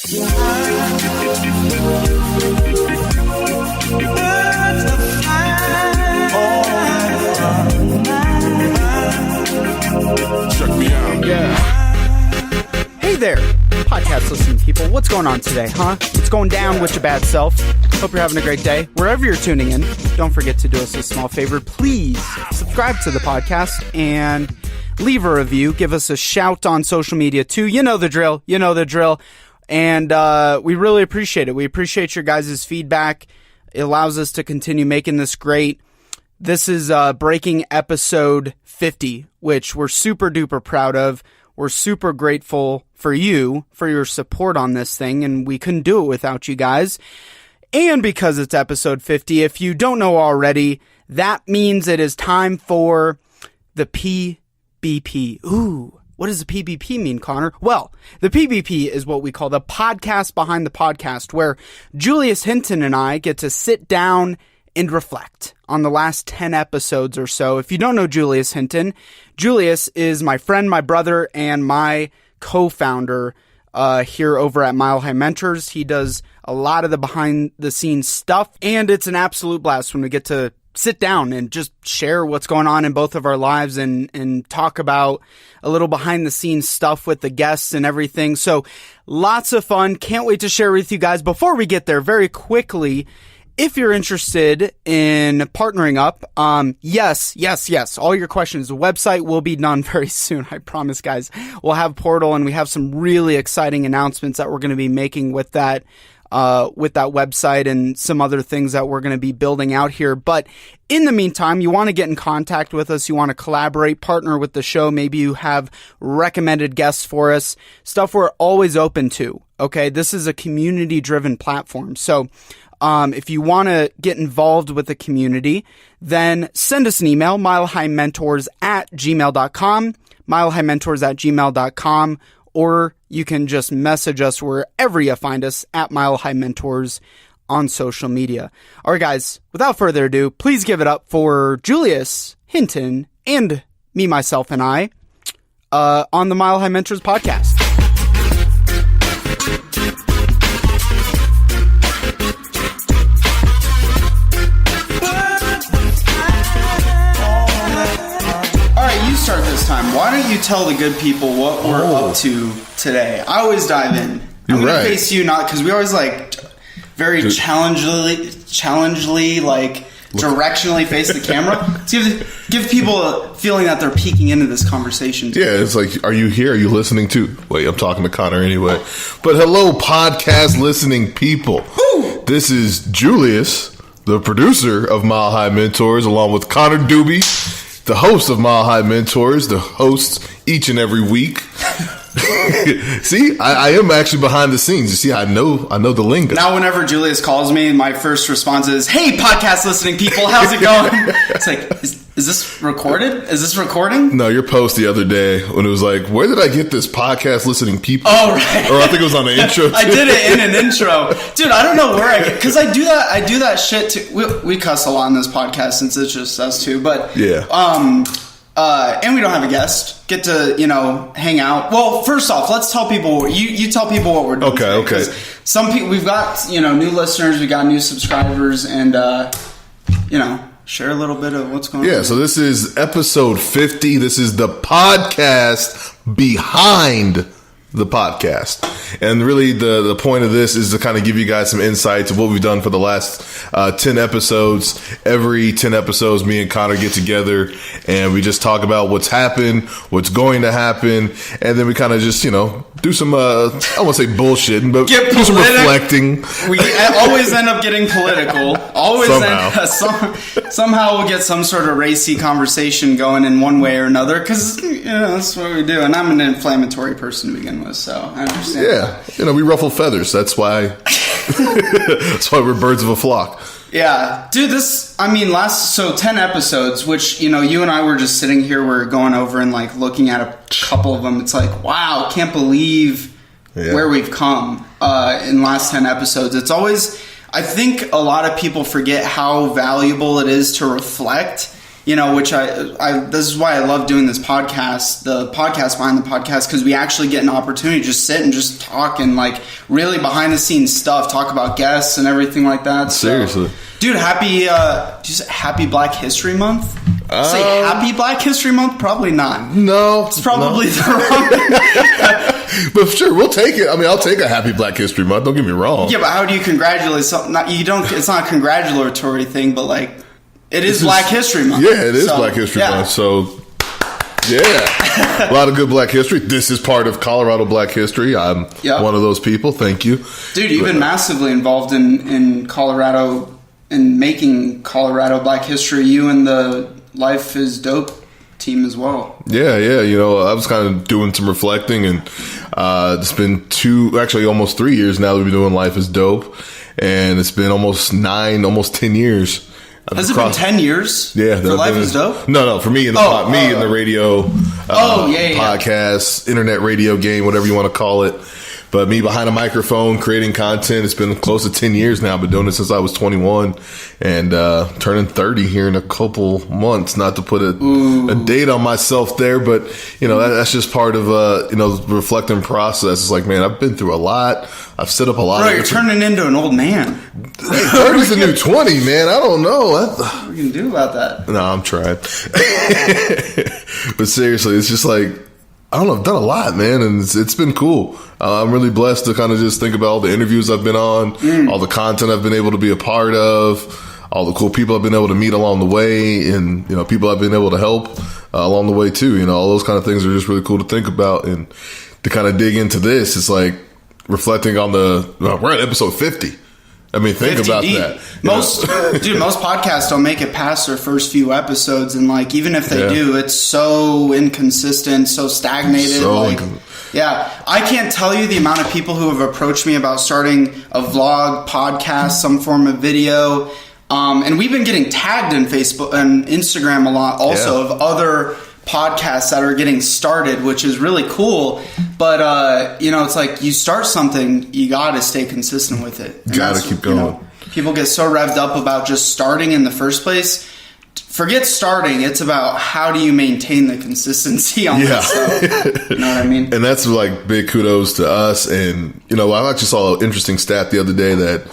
Check me out. Yeah. Hey there, podcast listening people. What's going on today, huh? What's going down with your bad self? Hope you're having a great day. Wherever you're tuning in, don't forget to do us a small favor. Please subscribe to the podcast and leave a review. Give us a shout on social media too. You know the drill. And we really appreciate it. We appreciate your guys' feedback. It allows us to continue making this great. This is breaking episode 50, which we're super duper proud of. We're super grateful for you, for your support on this thing, and we couldn't do it without you guys. And because it's episode 50, if you don't know already, that means it is time for the PBP. Ooh, what does the PBP mean, Connor? Well, the PBP is what we call the podcast behind the podcast, where Julius Hinton and I get to sit down and reflect on the last 10 episodes or so. If you don't know Julius Hinton, Julius is my friend, my brother, and my co-founder here over at Mile High Mentors. He does a lot of the behind-the-scenes stuff, and it's an absolute blast when we get to sit down and just share what's going on in both of our lives and talk about a little behind-the-scenes stuff with the guests and everything. So lots of fun. Can't wait to share with you guys. Before we get there, very quickly, if you're interested in partnering up, yes, all your questions. The website will be done very soon. I promise, guys. We'll have Portal, and we have some really exciting announcements that we're going to be making with that website and some other things that we're going to be building out here. But in the meantime, you want to get in contact with us. You want to collaborate, partner with the show. Maybe you have recommended guests for us, stuff we're always open to. Okay. This is a community driven platform. So, if you want to get involved with the community, then send us an email, milehighmentors@gmail.com, milehighmentors@gmail.com, or you can just message us wherever you find us at Mile High Mentors on social media. All right, guys, without further ado, please give it up for Julius Hinton and me, myself, and I on the Mile High Mentors podcast. Start this time. Why don't you tell the good people what we're up to today? I always dive in. I'm going to face you, not because we always like very challengingly, like directionally face the camera. To give people a feeling that they're peeking into this conversation. Yeah, it's like, are you here? Are you listening too? Wait, I'm talking to Connor anyway. But hello, podcast listening people. Woo! This is Julius, the producer of Mile High Mentors, along with Connor Dube, the host of Mile High Mentors, the host each and every week. See, I am actually behind the scenes. You see, I know the lingo. Now, whenever Julius calls me, my first response is, "Hey, podcast listening people, how's it going?" It's like, is this recorded? Is this recording? No, your post the other day when it was like, "Where did I get this podcast listening people?" Oh, right. Or I think it was on the intro. I did it in an intro, dude. I don't know where I get, because I do that shit too. We cuss a lot on this podcast since it's just us two, but yeah. And we don't have a guest. Get to, hang out. Well, first off, let's tell people, you tell people what we're doing. Okay. Some people, we've got, new listeners, we got new subscribers, and, share a little bit of what's going on. Yeah, so this is episode 50. This is the podcast behind the podcast. And really the point of this is to kind of give you guys some insights of what we've done for the last 10 episodes. Every 10 episodes, me and Connor get together and we just talk about what's happened, what's going to happen, and then we kind of just, do some, I won't say bullshitting, but do some reflecting. We always end up getting political. Always somehow we'll get some sort of racy conversation going in one way or another, because that's what we do. And I'm an inflammatory person to begin with, so I understand. Yeah, we ruffle feathers. That's why we're birds of a flock. Yeah, dude, 10 episodes, which, you and I were just sitting here, we're going over and like looking at a couple of them. It's like, wow, can't believe where we've come in the last 10 episodes. It's always, I think a lot of people forget how valuable it is to reflect. which this is why I love doing this podcast, the podcast behind the podcast, because we actually get an opportunity to just sit and just talk and like really behind the scenes stuff, talk about guests and everything like that. Seriously. So, dude, happy Black History Month? Say happy Black History Month? Probably not. No. It's probably the wrong. But sure, we'll take it. I mean, I'll take a happy Black History Month. Don't get me wrong. Yeah, but how do you congratulate something? It's not a congratulatory thing, but like, it is Black History Month. Yeah, it is Black History Month. So, yeah. A lot of good Black history. This is part of Colorado Black History. I'm one of those people. Thank you. Dude, you've been massively involved in Colorado and making Colorado Black History. You and the Life is Dope team as well. Yeah. I was kind of doing some reflecting, and it's been almost 3 years now that we've been doing Life is Dope, and it's been almost 10 years. Has it been 10 years? Yeah. For Life is Dope? No, for me in the radio podcast, internet radio game, whatever you want to call it. But me behind a microphone, creating content, it's been close to 10 years now. I've been doing it since I was 21 and turning 30 here in a couple months. Not to put a date on myself there, but, that's just part of, the reflecting process. It's like, man, I've been through a lot. I've set up a lot. Bro, you're turning into an old man. Hey, 30's the new 20, man. I don't know. What are you going to do about that? No, I'm trying. But seriously, it's just like, I don't know, I've done a lot, man, and it's been cool. I'm really blessed to kind of just think about all the interviews I've been on, all the content I've been able to be a part of, all the cool people I've been able to meet along the way, and, people I've been able to help along the way, too. All those kind of things are just really cool to think about. And to kind of dig into this, it's like reflecting on we're at episode 50. I mean, think about deep. That. Most podcasts don't make it past their first few episodes, and like even if they do, it's so inconsistent, so stagnated. I can't tell you the amount of people who have approached me about starting a vlog, podcast, some form of video, and we've been getting tagged in Facebook and Instagram a lot, also of other podcasts that are getting started, which is really cool. But it's like you start something, you got to stay consistent with it. You got to keep going. People get so revved up about just starting in the first place. Forget starting. It's about how do you maintain the consistency on that stuff. You know what I mean? And that's like big kudos to us. And I actually saw an interesting stat the other day that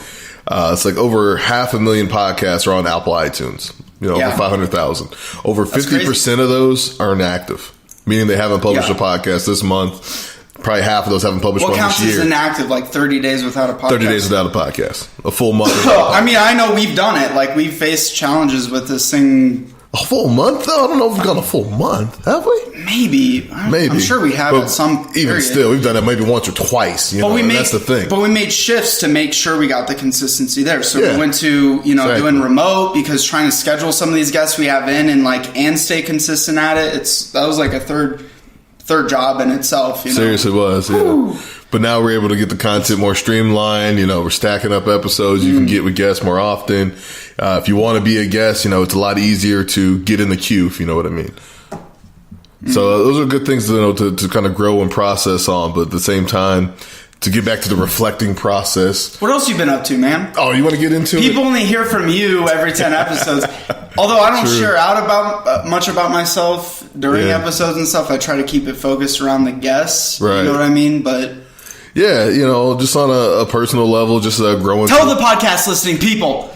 it's like over 500,000 podcasts are on Apple iTunes. Over 500,000. Over 50% of those are inactive, meaning they haven't published a podcast this month. Probably half of those haven't published one this year. What counts as inactive? Like 30 days without a podcast? 30 days without a podcast. A full month. I mean, I know we've done it. Like, we've faced challenges with this thing. A full month, though? I don't know if we've gone a full month. Have we? Maybe. I'm sure we have at some period. Even still, we've done that maybe once or twice. That's the thing. But we made shifts to make sure we got the consistency there. So we went to, doing remote, because trying to schedule some of these guests we have in and stay consistent at it, that was like a third job in itself. Seriously was, yeah. But now we're able to get the content more streamlined. We're stacking up episodes. You can get with guests more often. If you want to be a guest, it's a lot easier to get in the queue, if you know what I mean. So those are good things to kind of grow and process on. But at the same time, to get back to the reflecting process. What else you been up to, man? Oh, you want to get into People only hear from you every 10 episodes. Although I don't share out much about myself during episodes and stuff. I try to keep it focused around the guests. Right. You know what I mean? But yeah, just on a personal level, just growing. Tell the podcast listening people.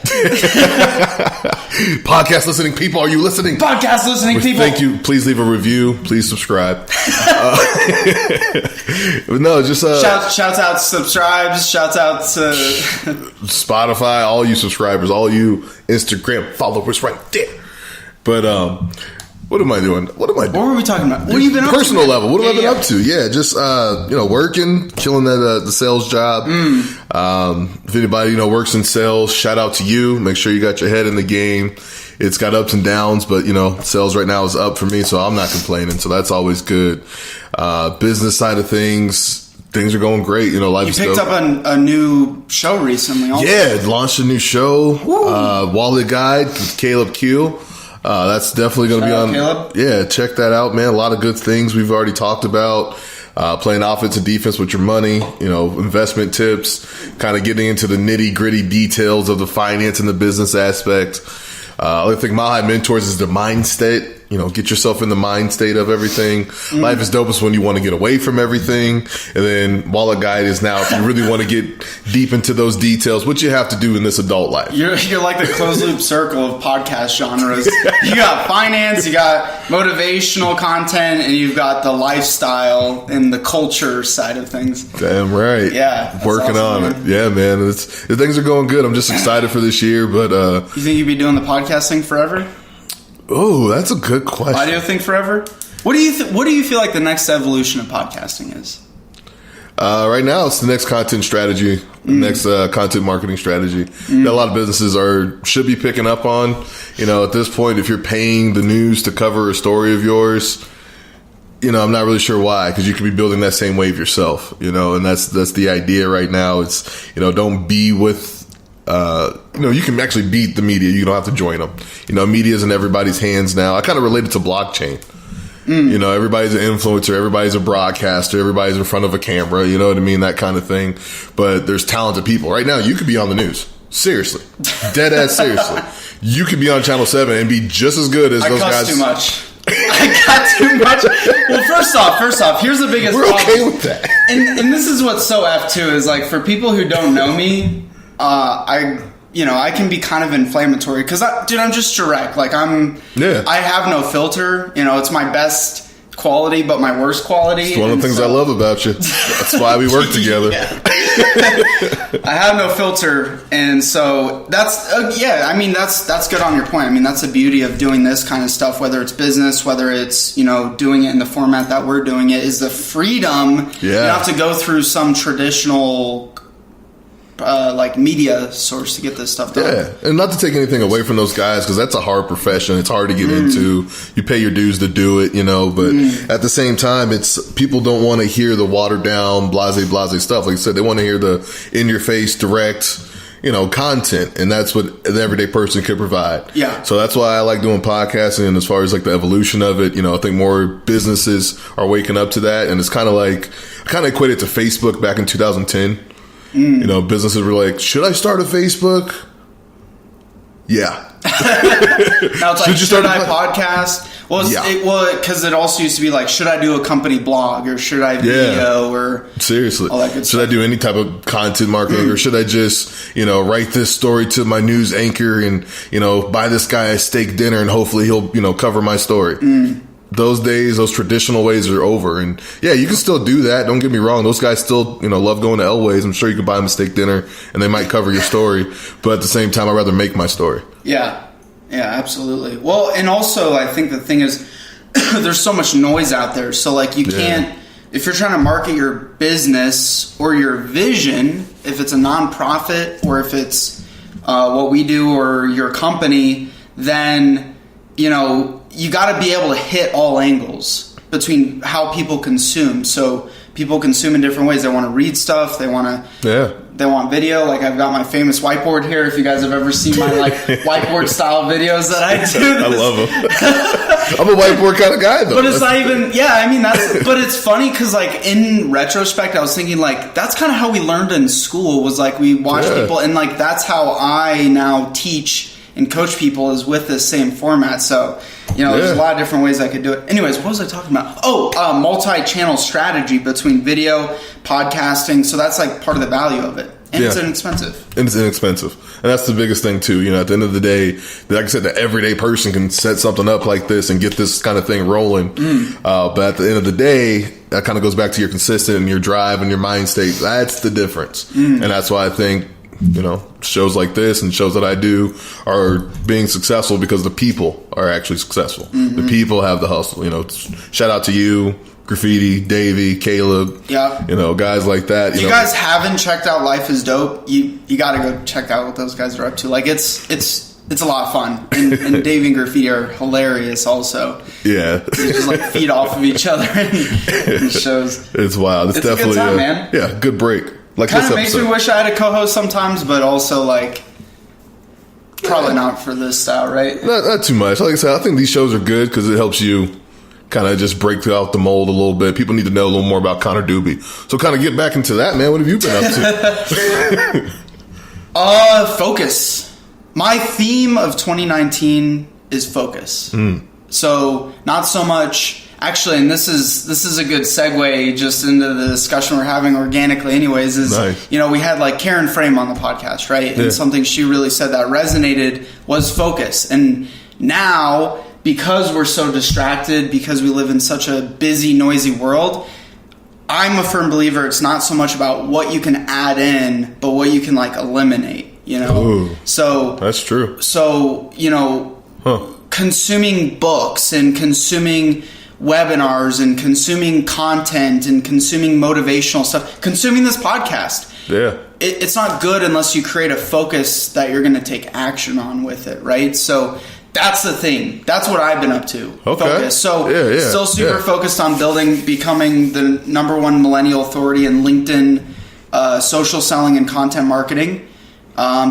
Podcast listening people, are you listening? Podcast listening people. Thank you. Please leave a review. Please subscribe. No, just shouts out, subscribes. Shouts out to Spotify. All you subscribers, all you Instagram followers, right there. But what am I doing? What were we talking about? What have you been up to? Personal level. What have I been up to? Yeah, just working, killing the sales job. If anybody works in sales, shout out to you. Make sure you got your head in the game. It's got ups and downs, but sales right now is up for me, so I'm not complaining. So that's always good. Business side of things are going great. Life's You picked up a new show recently. Also. Yeah, launched a new show. Wallet Guide with Caleb Q. That's definitely going to be on. Caleb. Yeah, check that out, man. A lot of good things we've already talked about. Playing offense and defense with your money, investment tips, kind of getting into the nitty gritty details of the finance and the business aspect. I think Mile High Mentors is the mind state. You know, get yourself in the mind state of everything. Life is dopest when you want to get away from everything. And then Wallet Guide is now if you really want to get deep into those details, what you have to do in this adult life. You're like the closed loop circle of podcast genres. You got finance, you got motivational content, and you've got the lifestyle and the culture side of things. Damn right. Yeah. Working awesome, on it. Yeah, man. Things are going good. I'm just excited for this year. But you think you'd be doing the podcasting forever? Oh, that's a good question. Audio thing forever? What do you feel like the next evolution of podcasting is? Right now, it's the next content strategy, next content marketing strategy that a lot of businesses should be picking up on. You know, at this point, if you're paying the news to cover a story of yours, you know, I'm not really sure why, because you could be building that same wave yourself. You know, and that's the idea right now. It's, you know, don't be with. You know, you can actually beat the media. You don't have to join them. You know, media's in everybody's hands now. I kind of relate it to blockchain. You know, everybody's an influencer. Everybody's a broadcaster. Everybody's in front of a camera. You know what I mean? That kind of thing. But there's talented people. Right now, you could be on the news. Seriously. Dead ass seriously. You could be on Channel 7 and be just as good as those guys. I cuss too much. I got too much. Well, first off, here's the biggest We're problem. okay with that. And this is what's so F too, is like for people who don't know me, I can be kind of inflammatory because, I'm just direct. Like I have no filter. You know, it's my best quality, but my worst quality. It's one of the things I love about you. That's why we work together. I have no filter, and so that's that's good on your point. I mean, that's the beauty of doing this kind of stuff, whether it's business, whether it's, you know, doing it in the format that we're doing it, is the freedom. You don't have to go through some traditional like media source to get this stuff done. Yeah, and not to take anything away from those guys, because that's a hard profession. It's hard to get into. You pay your dues to do it, you know, but at the same time, it's people don't want to hear the watered down, blase stuff. Like I said, they want to hear the in your face, direct, you know, content, and that's what an everyday person could provide. Yeah. So that's why I like doing podcasting, and as far as like the evolution of it, you know, I think more businesses are waking up to that, and it's kind of like, I kind of equate it to Facebook back in 2010. You know, businesses were like, should I start a Facebook? Yeah. Now it's like, should I podcast? Well, because it also used to be like, should I do a company blog, or should I video, or seriously, all that good stuff. I do any type of content marketing, or should I just, you know, write this story to my news anchor and, you know, buy this guy a steak dinner and hopefully he'll, you know, cover my story. Those days, those traditional ways are over. And yeah, you can still do that. Don't get me wrong. Those guys still, you know, love going to Elway's. I'm sure you can buy them a steak dinner and they might cover your story. But at the same time, I'd rather make my story. Yeah. Yeah, absolutely. Well, and also I think the thing is there's so much noise out there. So like you can't, if you're trying to market your business or your vision, if it's a nonprofit or if it's what we do or your company, then, you know, you got to be able to hit all angles between how people consume. So people consume in different ways. They want to read stuff. They want they want video. Like I've got my famous whiteboard here. If you guys have ever seen my like whiteboard style videos that I do. I love them. I'm a whiteboard kind of guy though. But it's not even, but it's funny because like in retrospect, I was thinking like, that's kind of how we learned in school, was like we watched people, and like that's how I now teach and coach people, is with this same format. So, you know, there's a lot of different ways I could do it. Anyways, what was I talking about? Multi-channel strategy between video, podcasting. So that's like part of the value of it. And it's inexpensive. And it's inexpensive. And that's the biggest thing too. You know, at the end of the day, like I said, the everyday person can set something up like this and get this kind of thing rolling. But at the end of the day, that kind of goes back to your consistent and your drive and your mind state. That's the difference. And that's why I think, you know, shows like this and shows that I do are being successful because the people are actually successful. The people have the hustle. You know, shout out to you, Graffiti, Davey, Caleb. You know, guys like that. You guys haven't checked out Life is Dope, you got to go check out what those guys are up to. Like it's a lot of fun. And Davey and Graffiti are hilarious also. Yeah. They just like feed off of each other and shows. It's wild. It's definitely a good time, man. Yeah, good break. Like kind of makes me wish I had a co-host sometimes, but also like probably not for this style, right? Not too much. Like I said, I think these shows are good because it helps you kind of just break out the mold a little bit. People need to know a little more about Connor Dube. So kind of get back into that, man. What have you been up to? Focus. My theme of 2019 is focus. So not so much, actually, and this is a good segue just into the discussion we're having organically anyways, is, nice. We had like Karen Frame on the podcast, right? And something she really said that resonated was focus. And now, because we're so distracted, because we live in such a busy, noisy world, I'm a firm believer it's not so much about what you can add in, but what you can like eliminate, Ooh, So that's true. So, consuming books and consuming webinars and consuming content and consuming motivational stuff, consuming this podcast. Yeah. It's not good unless you create a focus that you're going to take action on with it, right? So that's the thing. That's what I've been up to. Okay. Focus. So still super yeah. focused on becoming the #1 millennial authority in LinkedIn social selling and content marketing.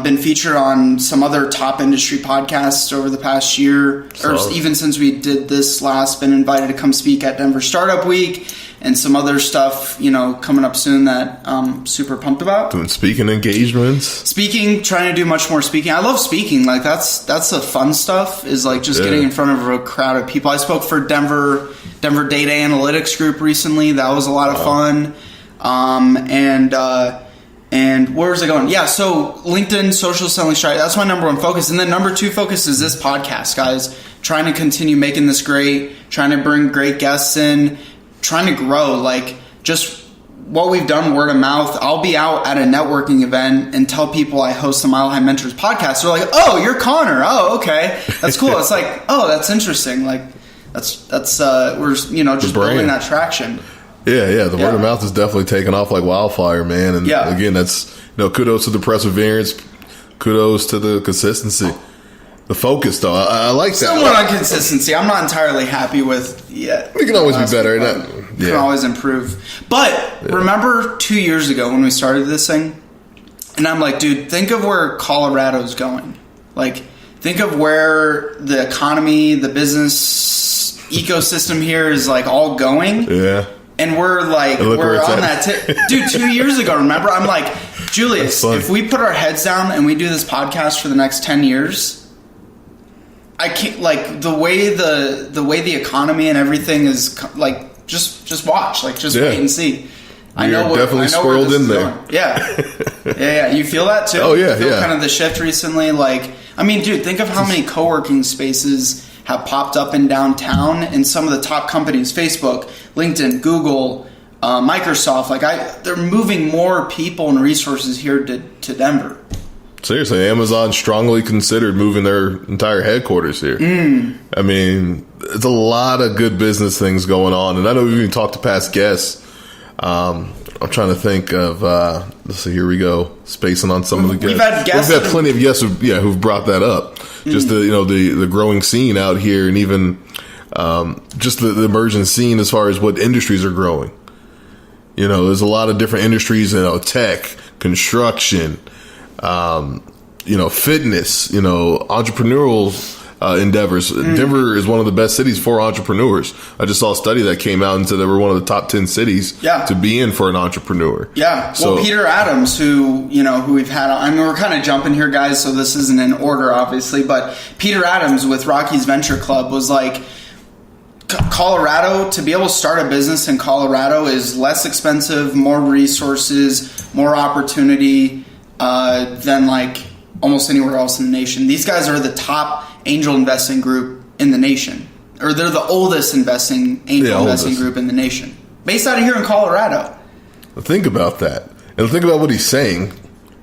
Been featured on some other top industry podcasts over the past year, or even since we did this last, been invited to come speak at Denver Startup Week and some other stuff, coming up soon that I'm super pumped about. Doing speaking engagements. Speaking, trying to do much more speaking. I love speaking. Like that's the fun stuff, is like just getting in front of a crowd of people. I spoke for Denver Data Analytics Group recently. That was a lot of fun. And where was I going? Yeah, so LinkedIn social selling strategy, that's my #1 focus. And then #2 focus is this podcast, guys. Trying to continue making this great, trying to bring great guests in, trying to grow. Like, just what we've done, word of mouth. I'll be out at a networking event and tell people I host the Mile High Mentors podcast. They're like, oh, you're Connor. Oh, okay. That's cool. It's like, oh, that's interesting. Like, that's we're, just building that traction. Yeah, the word of mouth is definitely taking off like wildfire, man. And again, that's, kudos to the perseverance, kudos to the consistency. The focus, though, I like that. Somewhat on consistency. I'm not entirely happy with yet. We can always be better. Can always improve. But remember 2 years ago when we started this thing? And I'm like, dude, think of where Colorado's going. Like, think of where the economy, the business ecosystem here is like all going. Yeah. And we're like, we're on that. Dude, 2 years ago, remember? I'm like, Julius, if we put our heads down and we do this podcast for the next 10 years, I can't, like, the way the economy and everything is, like, just watch. Like, just wait and see. I know definitely swirled in there. Going. Yeah. You feel that too? Oh, yeah, you feel kind of the shift recently? Like, I mean, dude, think of how many co-working spaces have popped up in downtown, and some of the top companies, Facebook, LinkedIn, Google, Microsoft, they're moving more people and resources here to Denver. Seriously, Amazon strongly considered moving their entire headquarters here. I mean, it's a lot of good business things going on, and I know we've even talked to past guests. I'm trying to think of, let's see, here we go, spacing on some of the guests. We've had plenty of guests who've brought that up. Just the growing scene out here, and even just the emerging scene as far as what industries are growing. There's a lot of different industries, tech, construction, fitness, entrepreneurial endeavors. Denver is one of the best cities for entrepreneurs. I just saw a study that came out and said they were one of the top 10 cities to be in for an entrepreneur. Yeah. Well, Peter Adams, who we've had on, I mean, we're kind of jumping here, guys, so this isn't in order, obviously, but Peter Adams with Rocky's Venture Club was like, Colorado, to be able to start a business in Colorado is less expensive, more resources, more opportunity than like almost anywhere else in the nation. These guys are the top angel investing group in the nation, or they're the oldest investing group in the nation, based out of here in Colorado. Think about that, and think about what he's saying.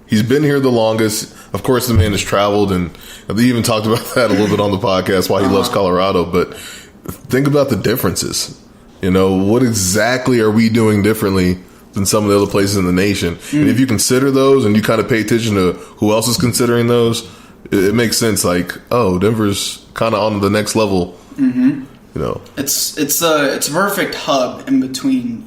He's been here the longest. Of course, the man has traveled, and they even talked about that a little bit on the podcast, why he loves Colorado. But think about the differences. What exactly are we doing differently than some of the other places in the nation? And if you consider those and you kind of pay attention to who else is considering those, it makes sense. Like, oh, Denver's kind of on the next level. It's a perfect hub in between,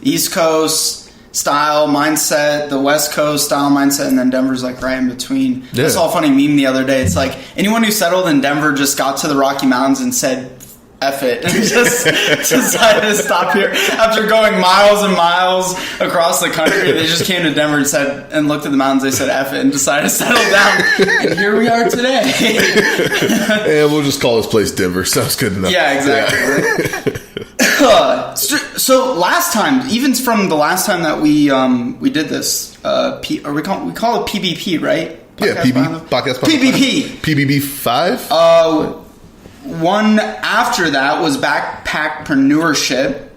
East Coast style mindset, the West Coast style mindset, and then Denver's like right in between. I saw a funny meme the other day. It's like anyone who settled in Denver just got to the Rocky Mountains and said, F it, and just decided to stop here. After going miles and miles across the country, they just came to Denver and looked at the mountains. They said F it and decided to settle down. And here we are today. And we'll just call this place Denver. Sounds good enough. Yeah, exactly. Yeah. So last time, even from the last time that we did this, we call it PBP, right? Podcast PBP. PBB 5? One after that was Backpackpreneurship.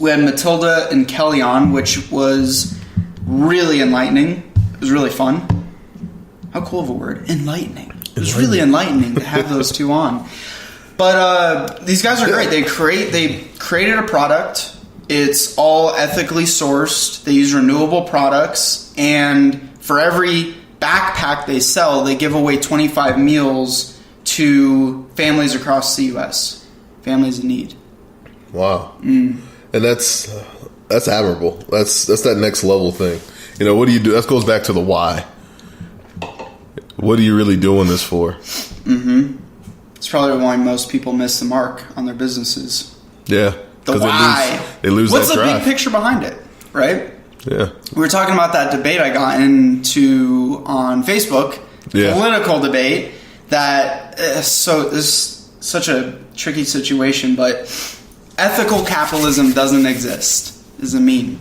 We had Matilda and Kelly on, which was really enlightening. It was really fun. How cool of a word. Enlightening. It was really enlightening to have those two on. But these guys are great. They created a product. It's all ethically sourced. They use renewable products. And for every backpack they sell, they give away 25 meals to families across the U.S. Families in need. Wow. And that's admirable. That's that next level thing. You know, what do you do? That goes back to the why. What are you really doing this for? Mm-hmm. It's probably why most people miss the mark on their businesses. Yeah. The why. They lose What's that drive. the big picture behind it, right? Yeah. We were talking about that debate I got into on Facebook. Yeah. Political debate. That is such a tricky situation, but ethical capitalism doesn't exist, is a meme.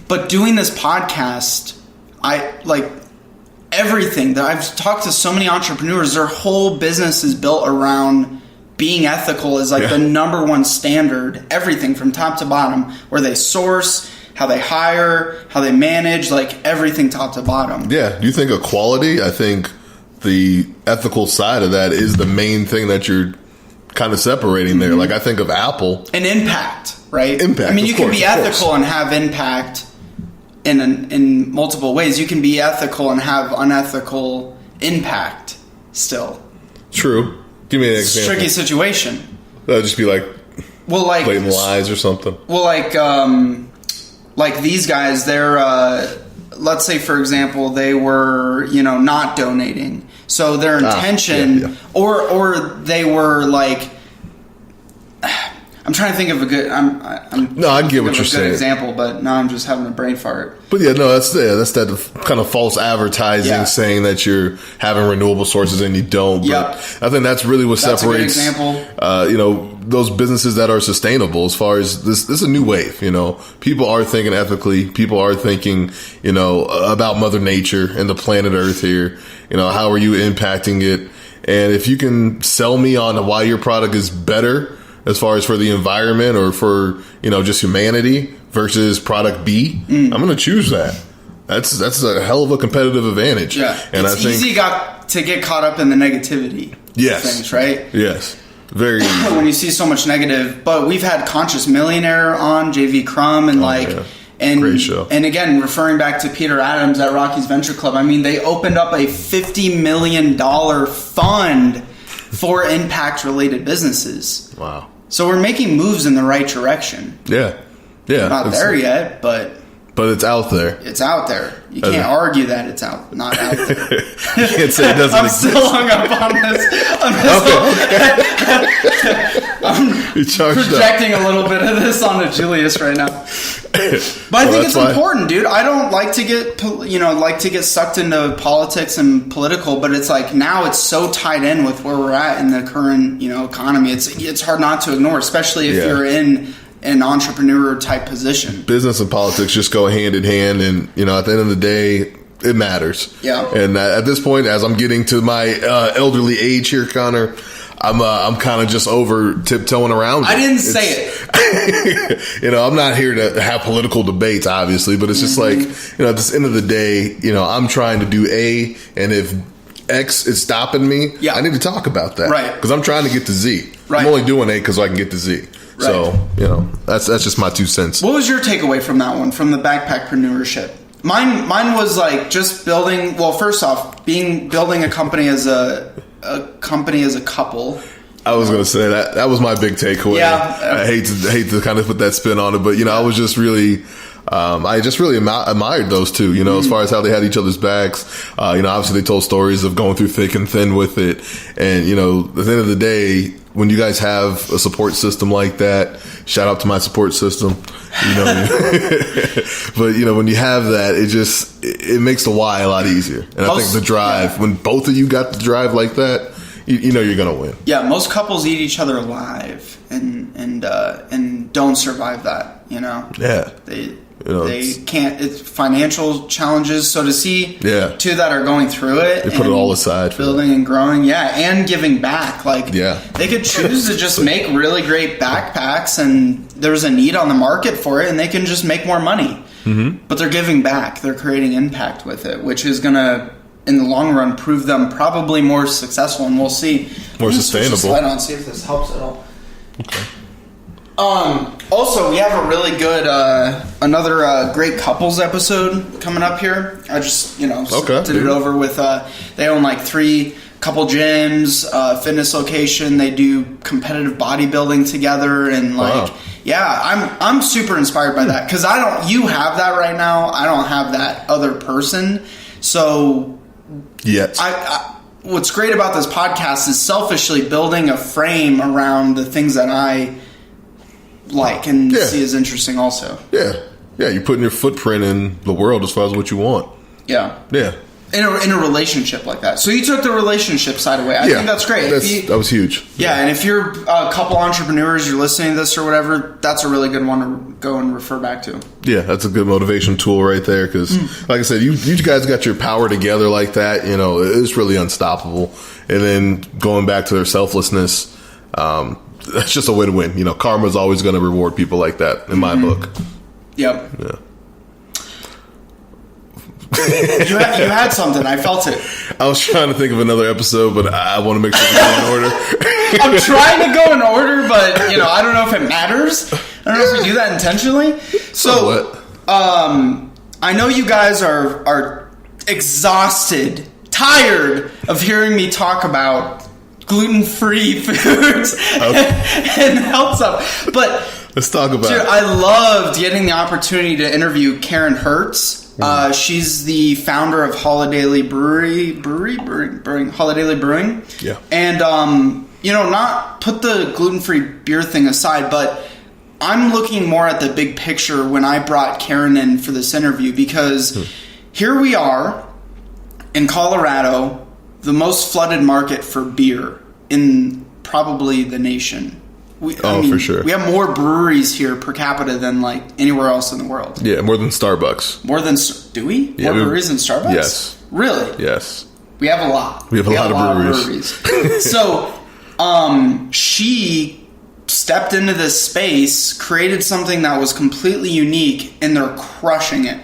But doing this podcast, I like everything that I've talked to so many entrepreneurs, their whole business is built around being ethical is like the number one standard, everything from top to bottom, where they source, how they hire, how they manage, like everything top to bottom. Yeah. Do you think equality? I think the ethical side of that is the main thing that you're kind of separating there. Like I think of Apple. And impact, right? Impact. I mean, you can be ethical and have impact in multiple ways. You can be ethical and have unethical impact still. True. Give me an example. It's a tricky situation. That'd just be like blatant lies or something. Well, like these guys, they're let's say, for example, they were, not donating. So their intention, or they were like, I'm trying to think of a good. I get what you're saying. Example, but now I'm just having a brain fart. But that's that kind of false advertising, saying that you're having renewable sources and you don't. But I think that's really what separates. A good example. Those businesses that are sustainable. As far as this is a new wave. People are thinking ethically. People are thinking, about Mother Nature and the planet Earth here. How are you impacting it? And if you can sell me on why your product is better as far as for the environment or for, just humanity versus product B, I'm going to choose that. That's a hell of a competitive advantage. Yeah. And it's easy to get caught up in the negativity of things, right? Yes. Very easy. When you see so much negative. But we've had Conscious Millionaire on, JV Crum, and and great show. And again, referring back to Peter Adams at Rocky's Venture Club, I mean, they opened up a $50 million fund for impact-related businesses. Wow. So we're making moves in the right direction. Yeah. Not there yet, but it's out there. It's out there. You can't argue that it's not out there. You can't say it doesn't exist. I'm still hung up on this. I'm projecting a little bit of this onto Julius right now. But I think it's important, dude. I don't like to get sucked into politics and political, but it's like now it's so tied in with where we're at in the current economy. It's hard not to ignore, especially if you're in an entrepreneur type position. Business and politics just go hand in hand, and at the end of the day, it matters. Yeah. And at this point, as I'm getting to my elderly age here, Connor, I'm kind of just over tiptoeing around. I didn't say it. I'm not here to have political debates, obviously, but it's just like, at the end of the day, I'm trying to do A, and if X is stopping me, I need to talk about that. Right. Because I'm trying to get to Z. Right. I'm only doing A because I can get to Z. Right. So, that's just my 2 cents. What was your takeaway from that one, from the backpackpreneurship? Mine was like just building. Well, first off, building a company as a couple. I was going to say that was my big takeaway. Yeah, I hate to kind of put that spin on it, but I was just really. I just really admired those two, as far as how they had each other's backs. Obviously they told stories of going through thick and thin with it. And, at the end of the day, when you guys have a support system like that, shout out to my support system, you know. But when you have that, it makes the why a lot easier. And I think the drive, when both of you got the drive like that, you know you're gonna win. Yeah, most couples eat each other alive and don't survive that. Yeah, they can't. It's financial challenges. So to see two that are going through it, they put it all aside, building and growing, and giving back. They could choose to just make really great backpacks, and there's a need on the market for it, and they can just make more money. Mm-hmm. But they're giving back. They're creating impact with it, which is gonna, in the long run, prove them probably more successful, and we'll see. More sustainable. Slide on, see if this helps at all. Okay. Also, we have a really good, another great couples episode coming up here. I just, did it over with, they own 3 couple gyms, fitness location. They do competitive bodybuilding together, and wow. I'm super inspired by that, because you have that right now. I don't have that other person. So yet. What's great about this podcast is selfishly building a frame around the things that I like and see as interesting also. Yeah, you're putting your footprint in the world as far as what you want. Yeah. In a relationship like that. So you took the relationship side away. I think that's great. That was huge. Yeah, and if you're a couple entrepreneurs, you're listening to this or whatever, that's a really good one to go and refer back to. Yeah, that's a good motivation tool right there, because like I said, you guys got your power together like that. It's really unstoppable. And then going back to their selflessness, that's just a way to win. Karma's always going to reward people like that in my book. Yep. Yeah. You had something. I felt it. I was trying to think of another episode, but I want to make sure we go in order. I'm trying to go in order, but I don't know if it matters. I don't know if we do that intentionally. So I know you guys are exhausted, tired of hearing me talk about gluten-free foods and health stuff. But let's talk about it. I loved getting the opportunity to interview Karen Hertz. She's the founder of Holidaily Brewing. Yeah. And, not put the gluten-free beer thing aside, but I'm looking more at the big picture when I brought Karen in for this interview, because here we are in Colorado, the most flooded market for beer in probably the nation. For sure. We have more breweries here per capita than anywhere else in the world. Yeah, more than Starbucks. Do we? Yeah, more breweries than Starbucks? Yes. Really? Yes. We have a lot. We have a lot of breweries. So, she stepped into this space, created something that was completely unique, and they're crushing it.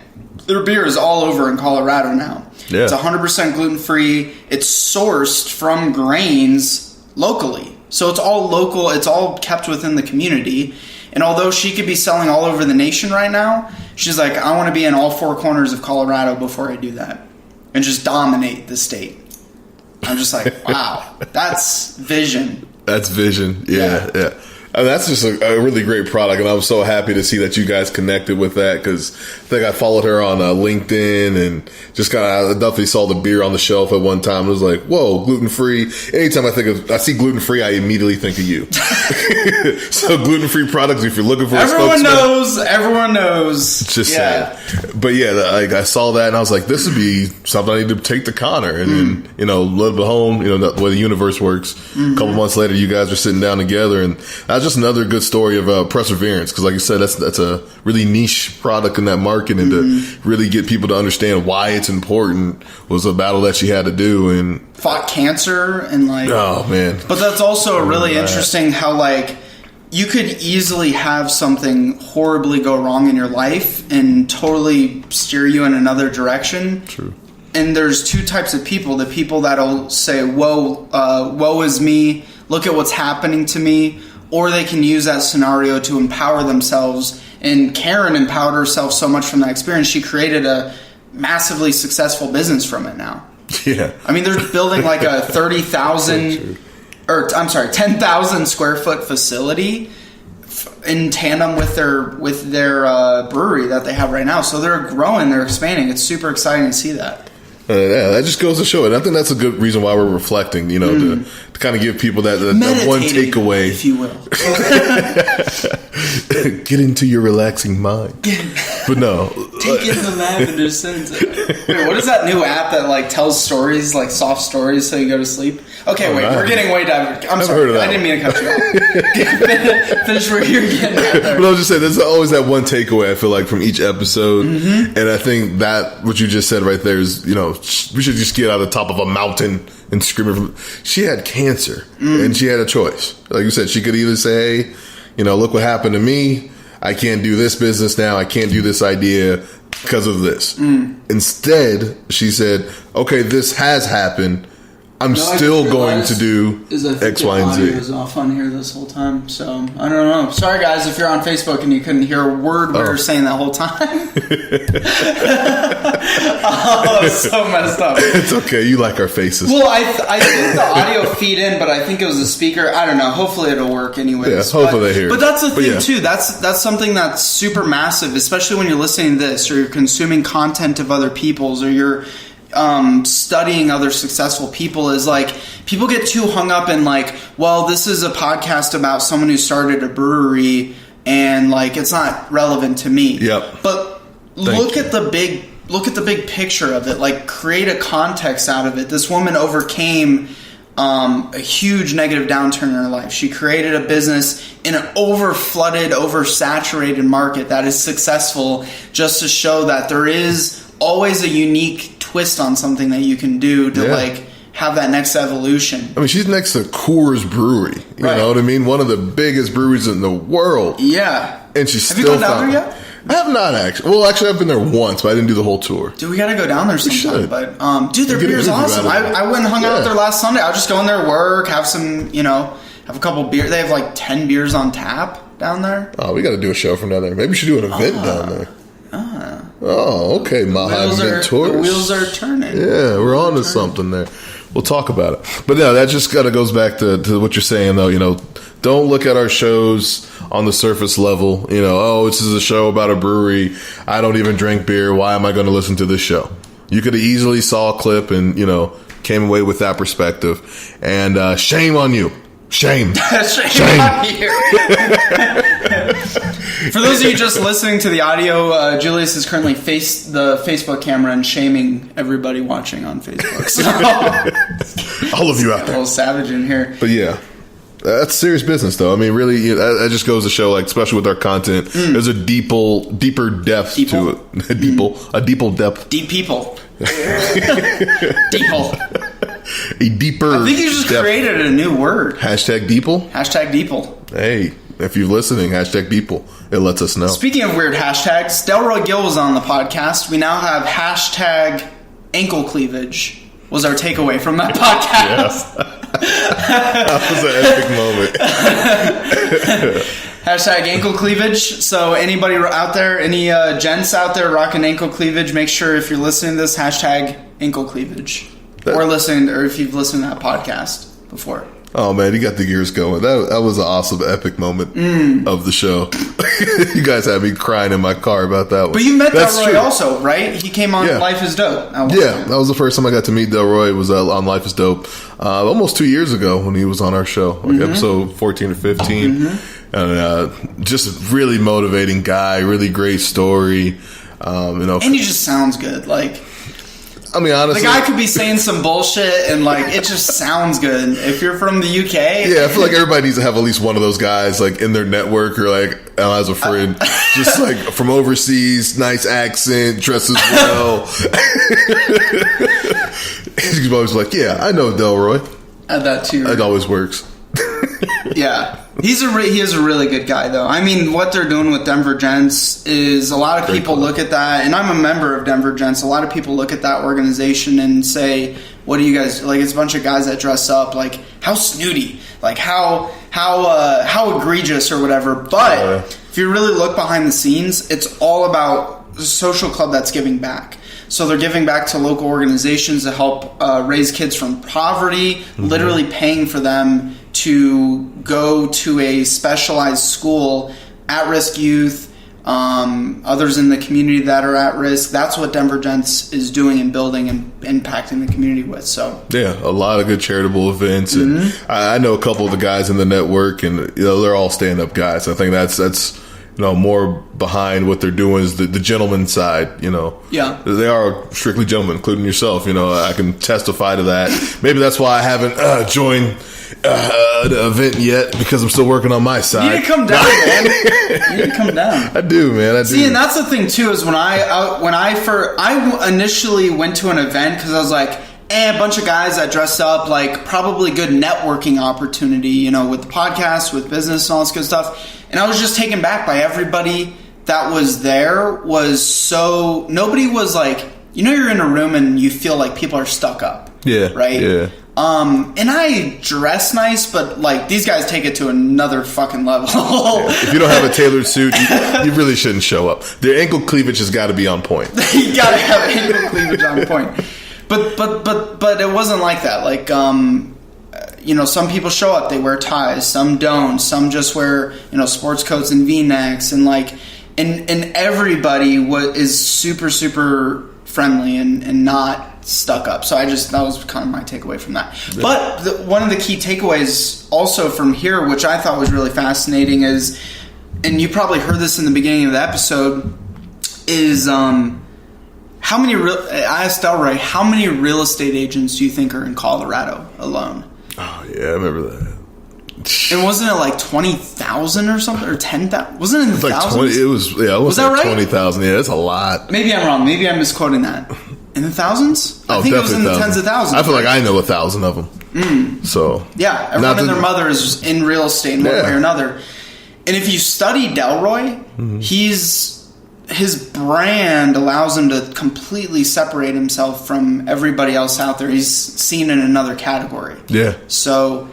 Their beer is all over in Colorado now. Yeah. It's 100% gluten-free. It's sourced from grains locally. So it's all local. It's all kept within the community. And although she could be selling all over the nation right now, she's like, I want to be in all 4 corners of Colorado before I do that and just dominate the state. I'm just like, wow, that's vision. That's vision. Yeah. That's just a really great product, and I was so happy to see that you guys connected with that, because I think I followed her on LinkedIn, and just I definitely saw the beer on the shelf at one time. It was like, whoa, gluten-free. Anytime I see gluten-free, I immediately think of you. So gluten-free products, if you're looking for everyone knows. Just saying. But I saw that, and I was like, this would be something I need to take to Connor. And then, a little bit home, the way the universe works. A couple months later, you guys are sitting down together, and that's just another good story of perseverance, because like you said, that's a really niche product in that market, and to really get people to understand why it's important was a battle that she had to do, and fought cancer and oh man. But that's also really interesting how you could easily have something horribly go wrong in your life and totally steer you in another direction. True. And there's 2 types of people: the people that'll say, woe is me, look at what's happening to me. Or they can use that scenario to empower themselves. And Karen empowered herself so much from that experience, she created a massively successful business from it now. Yeah. I mean, they're building a 10,000 square foot facility in tandem with their brewery that they have right now. So they're growing, they're expanding. It's super exciting to see that. Yeah, that just goes to show it. I think that's a good reason why we're reflecting, to kind of give people that one takeaway, if you will. Get into your relaxing mind. But no, take in the lavender scent. Wait, what is that new app that like tells stories, like soft stories, so you go to sleep? Okay, we're getting way down. I'm sorry, I didn't mean to cut you off. Finish where you're getting at there. But I was just saying, there's always that one takeaway I feel like from each episode, and I think that what you just said right there is, we should just get out of the top of a mountain and scream. She had cancer, and she had a choice. Like you said, she could either say, hey, look what happened to me. I can't do this business now. I can't do this idea because of this. Instead, she said, okay, this has happened. I'm still going to do X, Y, and Z. Audio was off on here this whole time, so I don't know. Sorry, guys, if you're on Facebook and you couldn't hear a word we were saying that whole time. It's so messed up. It's okay. You like our faces. Well, I think the audio feed in, but I think it was a speaker. I don't know. Hopefully, it'll work anyways. Yeah, hopefully they hear. But that's the thing too. That's something that's super massive, especially when you're listening to this or you're consuming content of other people's or you're studying other successful people. Is like people get too hung up in like, well, this is a podcast about someone who started a brewery and like it's not relevant to me. Yep. But look at the big picture of it. Like create a context out of it. This woman overcame a huge negative downturn in her life. She created a business in an overflooded, oversaturated market that is successful, just to show that there is always a unique twist on something that you can do to like have that next evolution. I mean, she's next to Coors Brewery. You know what I mean? One of the biggest breweries in the world. Yeah. And she's Have you gone down there yet? I have not actually. Well, actually, I've been there once, but I didn't do the whole tour. Dude, we got to go down there sometime. But dude, their beer's awesome. I went and hung out there last Sunday. I'll just go in there, work, have some, have a couple beers. They have like 10 beers on tap down there. Oh, we got to do a show from down there. Maybe we should do an event down there. Oh, okay, Maha Tourist. The wheels are turning. Yeah, we're on to something there. We'll talk about it. But no, that just kind of goes back to what you're saying, though. Don't look at our shows on the surface level. This is a show about a brewery. I don't even drink beer. Why am I going to listen to this show? You could have easily saw a clip and, came away with that perspective. And shame on you. Shame. Shame on you. For those of you just listening to the audio, Julius is currently the Facebook camera and shaming everybody watching on Facebook. So, all of you out there. A little savage in here. But yeah, that's serious business, though. I mean, really, that just goes to show, like, especially with our content, there's a deeper depth to it. A deeper depth. Deep people. Deeple. A deeper. I think you just created a new word. Hashtag Deeple? Hashtag Deeple. Hey, if you're listening, hashtag Deeple. It lets us know. Speaking of weird hashtags, Delroy Gill was on the podcast. We now have hashtag ankle cleavage was our takeaway from that podcast. Yeah. That was an epic moment. Hashtag ankle cleavage. So anybody out there, any gents out there rocking ankle cleavage, make sure if you're listening to this, hashtag ankle cleavage. Or if you've listened to that podcast before. Oh man, you got the gears going. That was an awesome, epic moment of the show. You guys had me crying in my car about that one. But you met Delroy also, right? He came on Life is Dope. Yeah, that was the first time I got to meet Delroy. Was on Life is Dope almost 2 years ago when he was on our show, like episode 14 or 15. And just really motivating guy, really great story. And he just sounds good. Like, I mean, honestly, the guy could be saying some bullshit and like it just sounds good. If you're from the UK, yeah, I feel like everybody needs to have at least one of those guys like in their network or like as a friend, just like from overseas, nice accent, dresses well. He's always like, yeah, I know Delroy. Add that too. It always works. Yeah, he is a really good guy, though. I mean, what they're doing with Denver Gents is a lot of people look at that, and I'm a member of Denver Gents. A lot of people look at that organization and say, "What do you guys like?" It's a bunch of guys that dress up like how snooty, like how egregious or whatever. But if you really look behind the scenes, it's all about a social club that's giving back. So they're giving back to local organizations to help raise kids from poverty, literally paying for them to go to a specialized school, at-risk youth, others in the community that are at risk. That's what Denver Gents is doing and building and impacting the community with. So yeah, a lot of good charitable events, and I know a couple of the guys in the network, and they're all stand-up guys. I think that's more behind what they're doing is the gentleman side. Yeah, they are strictly gentlemen, including yourself. I can testify to that. Maybe that's why I haven't joined the event yet, because I'm still working on my side. You need to come down, man. You need to come down. I do, man. See, and that's the thing too, is when I initially went to an event, because I was like, a bunch of guys that dressed up, like probably good networking opportunity, with the podcast, with business and all this good stuff. And I was just taken back by everybody that was there. Nobody was like, you're in a room and you feel like people are stuck up. Yeah. Right? Yeah. And I dress nice, but like these guys take it to another fucking level. Yeah. If you don't have a tailored suit, you really shouldn't show up. Their ankle cleavage has got to be on point. You got to have ankle cleavage on point. But it wasn't like that. Like, some people show up, they wear ties, some don't, some just wear, sports coats and V-necks, and everybody is super, super friendly and not stuck up. So that was kind of my takeaway from that. Yeah. But one of the key takeaways also from here, which I thought was really fascinating, is, and you probably heard this in the beginning of the episode, is I asked Delroy, how many real estate agents do you think are in Colorado alone? Oh yeah, I remember that. And wasn't it like 20,000 or something, or 10,000? Wasn't it in the thousands? Was that right? 20,000. Yeah, that's a lot. Maybe I'm wrong. Maybe I'm misquoting that. In the thousands? I think it was in the tens of thousands. I feel like I know 1,000 of them. So yeah, everyone and their mother is in real estate in one way or another. And if you study Delroy, his brand allows him to completely separate himself from everybody else out there. He's seen in another category. Yeah. So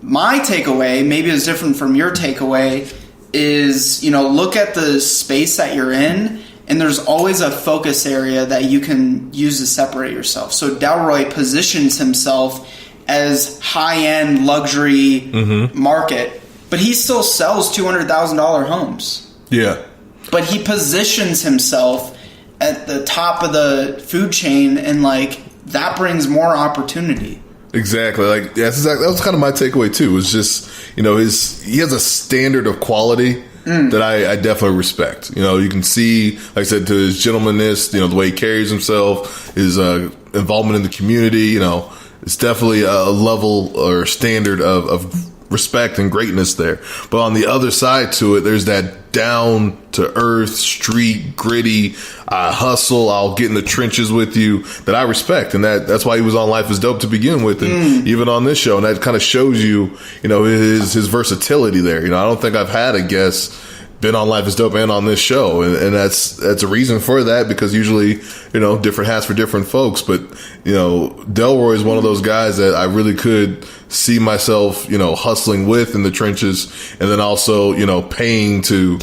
my takeaway, maybe it's different from your takeaway, is, look at the space that you're in, and there's always a focus area that you can use to separate yourself. So Delroy positions himself as high-end luxury market, but he still sells $200,000 homes. Yeah. But he positions himself at the top of the food chain, and that brings more opportunity. Exactly. That was kind of my takeaway too. Was just he has a standard of quality that I definitely respect. You can see, like I said, to his gentlemanness, the way he carries himself, his involvement in the community. It's definitely a level or standard of respect and greatness there. But on the other side to it, there's that down to earth, street, gritty, hustle, I'll get in the trenches with you, that I respect. And that's why he was on Life is Dope to begin with, and even on this show. And that kind of shows you, his versatility there. I don't think I've had a guest been on Life is Dope and on this show, and that's a reason for that, because usually different hats for different folks. But Delroy is one of those guys that I really could see myself hustling with in the trenches, and then also paying to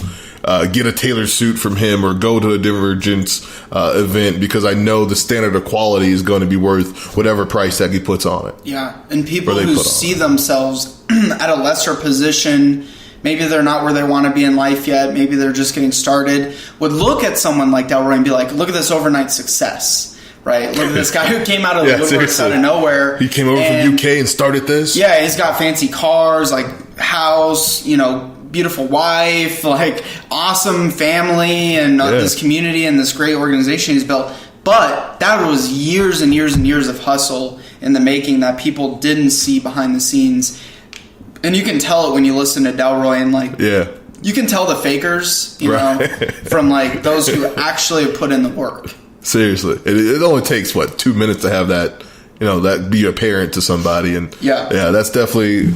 get a tailored suit from him or go to a Divergence event, because I know the standard of quality is going to be worth whatever price tag he puts on it. Yeah, and people who see themselves at a lesser position, maybe they're not where they want to be in life yet, maybe they're just getting started, would look at someone like Delroy and be like, look at this overnight success, right? Look at this guy who came out of the woodworks out of nowhere. He came over from UK and started this? Yeah, he's got fancy cars, house, beautiful wife, awesome family, and this community and this great organization he's built. But that was years and years and years of hustle in the making that people didn't see behind the scenes. And you can tell it when you listen to Delroy, and you can tell the fakers, from those who actually have put in the work. Seriously, it only takes 2 minutes to have that, that be apparent to somebody, and that's definitely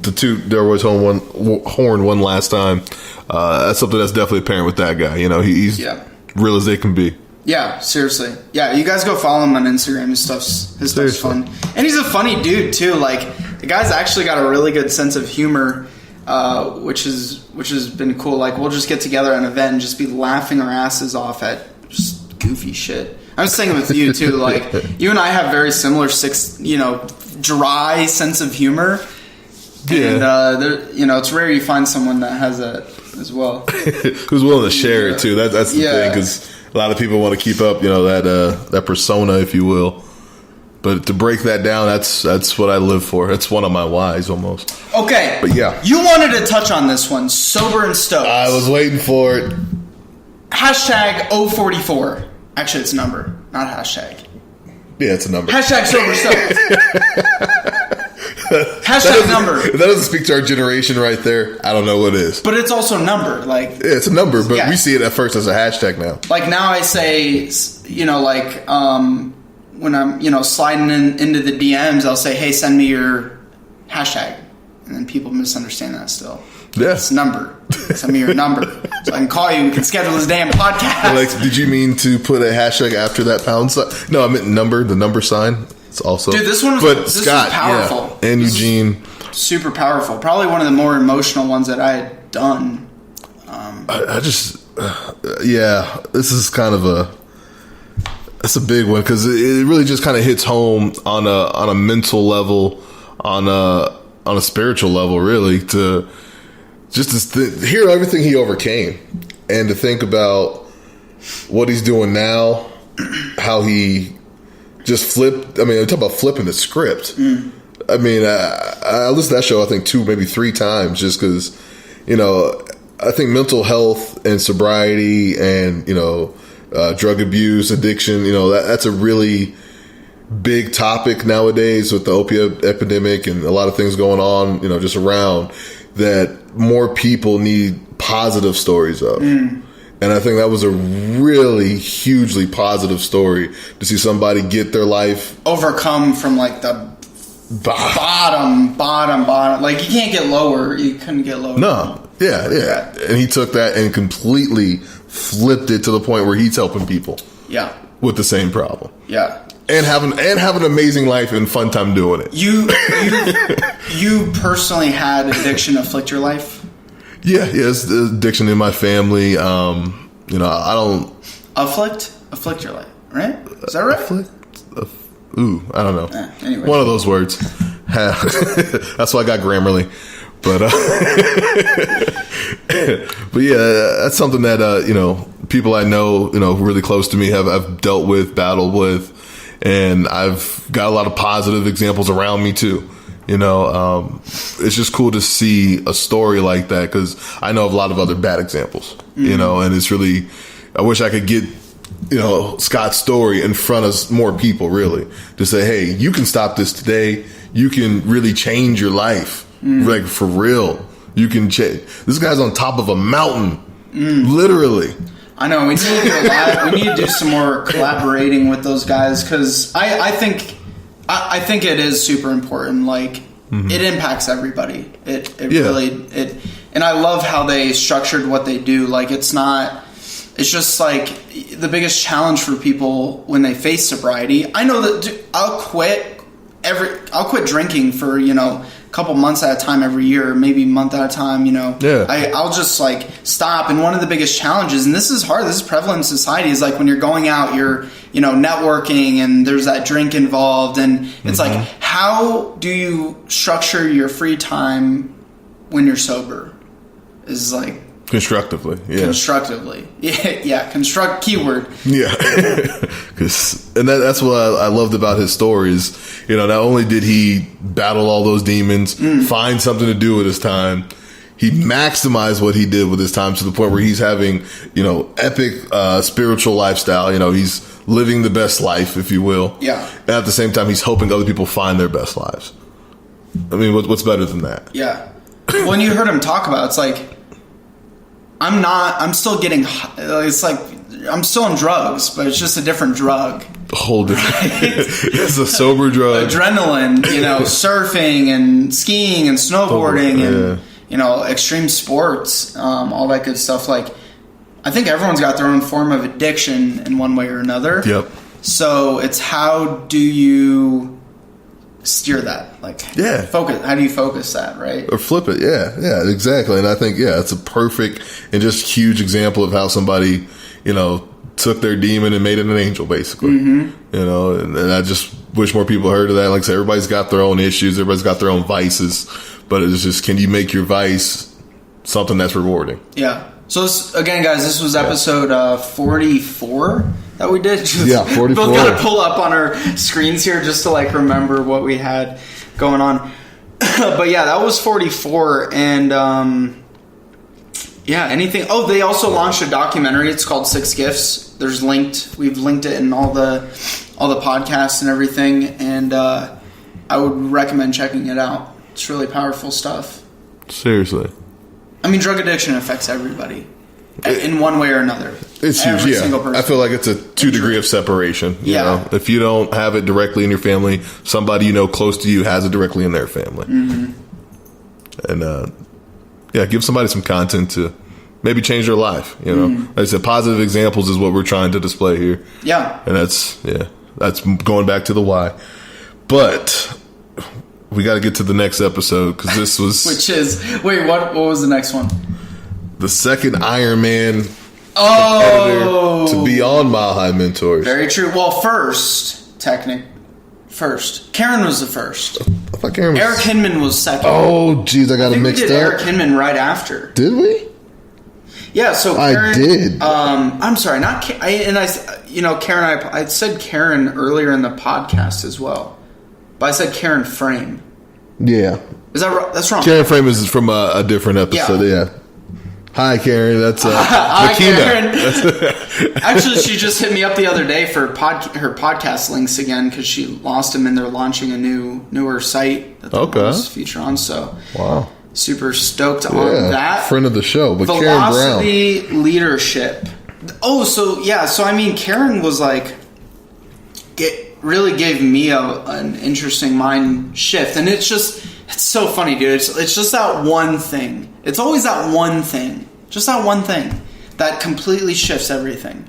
to toot Delroy's horn one last time. That's something that's definitely apparent with that guy. He's real as they can be. Yeah, seriously. Yeah, you guys go follow him on Instagram. His stuff's fun, and he's a funny dude too. The guy's actually got a really good sense of humor, which has been cool. We'll just get together at an event and just be laughing our asses off at just goofy shit. I was saying with you too, you and I have very similar dry sense of humor. And it's rare you find someone that has a as well. Who's willing to share it too? That's the thing, because a lot of people want to keep up, that persona, if you will. But to break that down, that's what I live for. It's one of my whys almost. Okay. But yeah. You wanted to touch on this one, sober and stoked. I was waiting for it. Hashtag 044. Actually, it's a number, not hashtag. Yeah, it's a number. Hashtag sober stoked. Hashtag number. If that doesn't speak to our generation right there, I don't know what is. But it's also a number. Like, yeah, it's a number, but we see it at first as a hashtag now. Like now I say, when I'm, sliding into the DMs, I'll say, hey, send me your hashtag. And then people misunderstand that still. Yeah. It's a number. Send me your number. So I can call you. We can schedule this damn podcast. Like, did you mean to put a hashtag after that pound sign? No, I meant number, the number sign. It's also. Dude, this one was powerful. Yeah. And Eugene. Super powerful. Probably one of the more emotional ones that I had done. This is kind of that's a big one, because it really just kind of hits home on a mental level, on a spiritual level, really, to just to hear everything he overcame, and to think about what he's doing now, how he just flipped. I mean, talk about flipping the script. I mean, I listened to that show, I think 2, maybe 3 times, just because, I think mental health and sobriety and, drug abuse, addiction, that's a really big topic nowadays with the opiate epidemic and a lot of things going on, just around, that more people need positive stories of. And I think that was a really hugely positive story to see somebody get their life overcome from like the bottom. Like, you can't get lower. You couldn't get lower. No. Yeah. And he took that and completely flipped it to the point where he's helping people. Yeah. With the same problem. Yeah. And have an amazing life and fun time doing it. You personally had addiction afflict your life? Yeah, it's addiction in my family. I don't afflict your life, right? Is that right? I don't know. Anyway. One of those words. That's why I got Grammarly. But that's something that people I know, really close to me have dealt with, battled with, and I've got a lot of positive examples around me too. It's just cool to see a story like that, because I know of a lot of other bad examples. And it's really, I wish I could get Scott's story in front of more people, really, to say, hey, you can stop this today. You can really change your life. Like, for real, you can change. This guy's on top of a mountain, literally. I know. We need to do a lot. We need to do some more collaborating with those guys, because I think it is super important. Like, it impacts everybody. It really. And I love how they structured what they do. Like, it's just like the biggest challenge for people when they face sobriety. I know that I'll quit drinking for, a couple months at a time every year, maybe a month at a time, I'll just like stop. And one of the biggest challenges, and this is hard, this is prevalent in society, is like when you're going out, you're, networking and there's that drink involved. And it's like, how do you structure your free time when you're sober? Is like, constructively. Yeah. Construct keyword. Yeah. And that's what I loved about his story is, not only did he battle all those demons, find something to do with his time, he maximized what he did with his time to the point where he's having, epic spiritual lifestyle. He's living the best life, if you will. Yeah. And at the same time, he's helping other people find their best lives. I mean, what's better than that? Yeah. When you heard him talk about it, it's like, I'm still getting, it's like, I'm still on drugs, but it's just a different drug. A whole different, it's a sober drug. Adrenaline, surfing and skiing and snowboarding and, extreme sports, all that good stuff. Like, I think everyone's got their own form of addiction in one way or another. Yep. So it's how do you steer that? Like, focus. How do you focus that, right? Or flip it. Yeah, exactly. And I think, it's a perfect and just huge example of how somebody, took their demon and made it an angel, basically. And I just wish more people heard of that. Like I said, everybody's got their own issues. Everybody's got their own vices. But it's just, can you make your vice something that's rewarding. Yeah. So again, guys, this was episode 44 that we did. Yeah, 44. Both got to pull up on our screens here just to like remember what we had going on. But yeah, that was 44, and yeah, anything. Oh, they also launched a documentary. It's called 6 Gifts. We've linked it in all the podcasts and everything, and I would recommend checking it out. It's really powerful stuff. Seriously. I mean, drug addiction affects everybody in one way or another. It's huge, Every yeah. single person. I feel like it's a 2 degree of separation. You know? If you don't have it directly in your family, somebody you know close to you has it directly in their family. Mm-hmm. And yeah, give somebody some content to maybe change their life. You know, like I said, positive examples is what we're trying to display here. Yeah, and that's going back to the why. But we got to get to the next episode because this was what was the next one? The second Iron Man competitor to be on Mile High Mentors. Very true. Well, Karen was the first. I thought Karen was... Eric Hinman was second. Oh, jeez, I got it mixed up. We did Eric Hinman right after. Did we? Yeah, so Karen... I did. I'm sorry, not... Karen, I said Karen earlier in the podcast as well. But I said Karen Frame. Yeah. Is that right? That's wrong. Karen Frame is from a different episode, yeah. Hi, Karen. That's Hi, Makina. Karen. Actually, she just hit me up the other day for her podcast links again because she lost them and they're launching a newer site that they'll feature on. So, wow, super stoked on that. Friend of the show, but Velocity Karen Brown. Leadership. Oh, so I mean, Karen was like, really gave me an interesting mind shift, and it's so funny, dude. It's just that one thing. It's always that one thing. Just that one thing that completely shifts everything.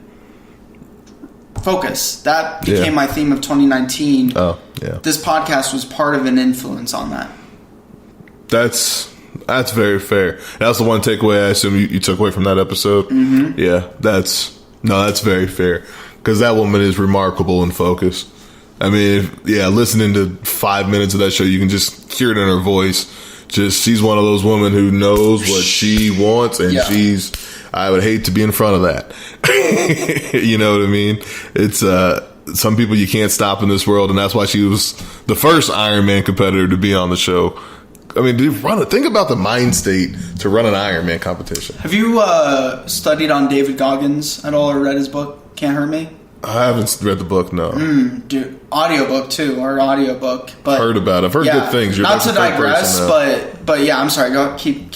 Focus. That became my theme of 2019. Oh, yeah. This podcast was part of an influence on that. That's very fair. That's the one takeaway I assume you took away from that episode. Mm-hmm. Yeah, that's very fair. Because that woman is remarkable in focus. I mean, listening to 5 minutes of that show, you can just hear it in her voice. She's one of those women who knows what she wants, and I would hate to be in front of that. You know what I mean? It's, some people you can't stop in this world, and that's why she was the first Iron Man competitor to be on the show. I mean, think about the mind state to run an Iron Man competition. Have you studied on David Goggins at all or read his book, Can't Hurt Me? I haven't read the book, no. Dude, audiobook too, or audiobook. But heard about it. I've heard good things. Not to digress, but yeah, I'm sorry. Go keep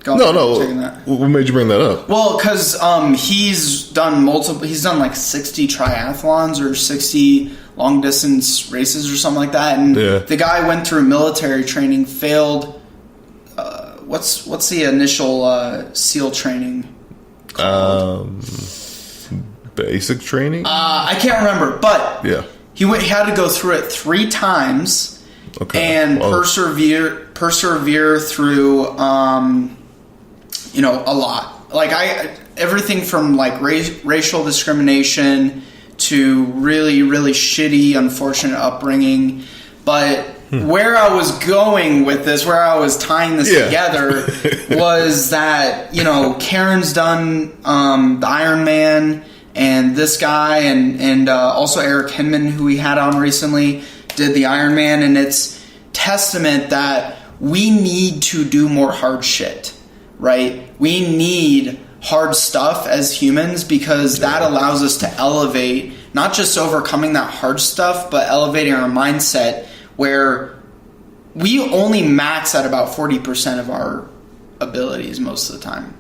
going. No. What made you bring that up? Well, because he's done like 60 triathlons or 60 long distance races or something like that, and the guy went through military training, failed. What's the initial SEAL training called? Basic training? I can't remember, but he had to go through it 3 times and persevere through, a lot. Like everything from like racial discrimination to really, really shitty, unfortunate upbringing. But where I was going with this, where I was tying this together, was that Karen's done the Iron Man. And this guy and also Eric Hinman, who we had on recently, did the Iron Man. And it's testament that we need to do more hard shit, right? We need hard stuff as humans because that allows us to elevate, not just overcoming that hard stuff, but elevating our mindset where we only max at about 40% of our abilities most of the time.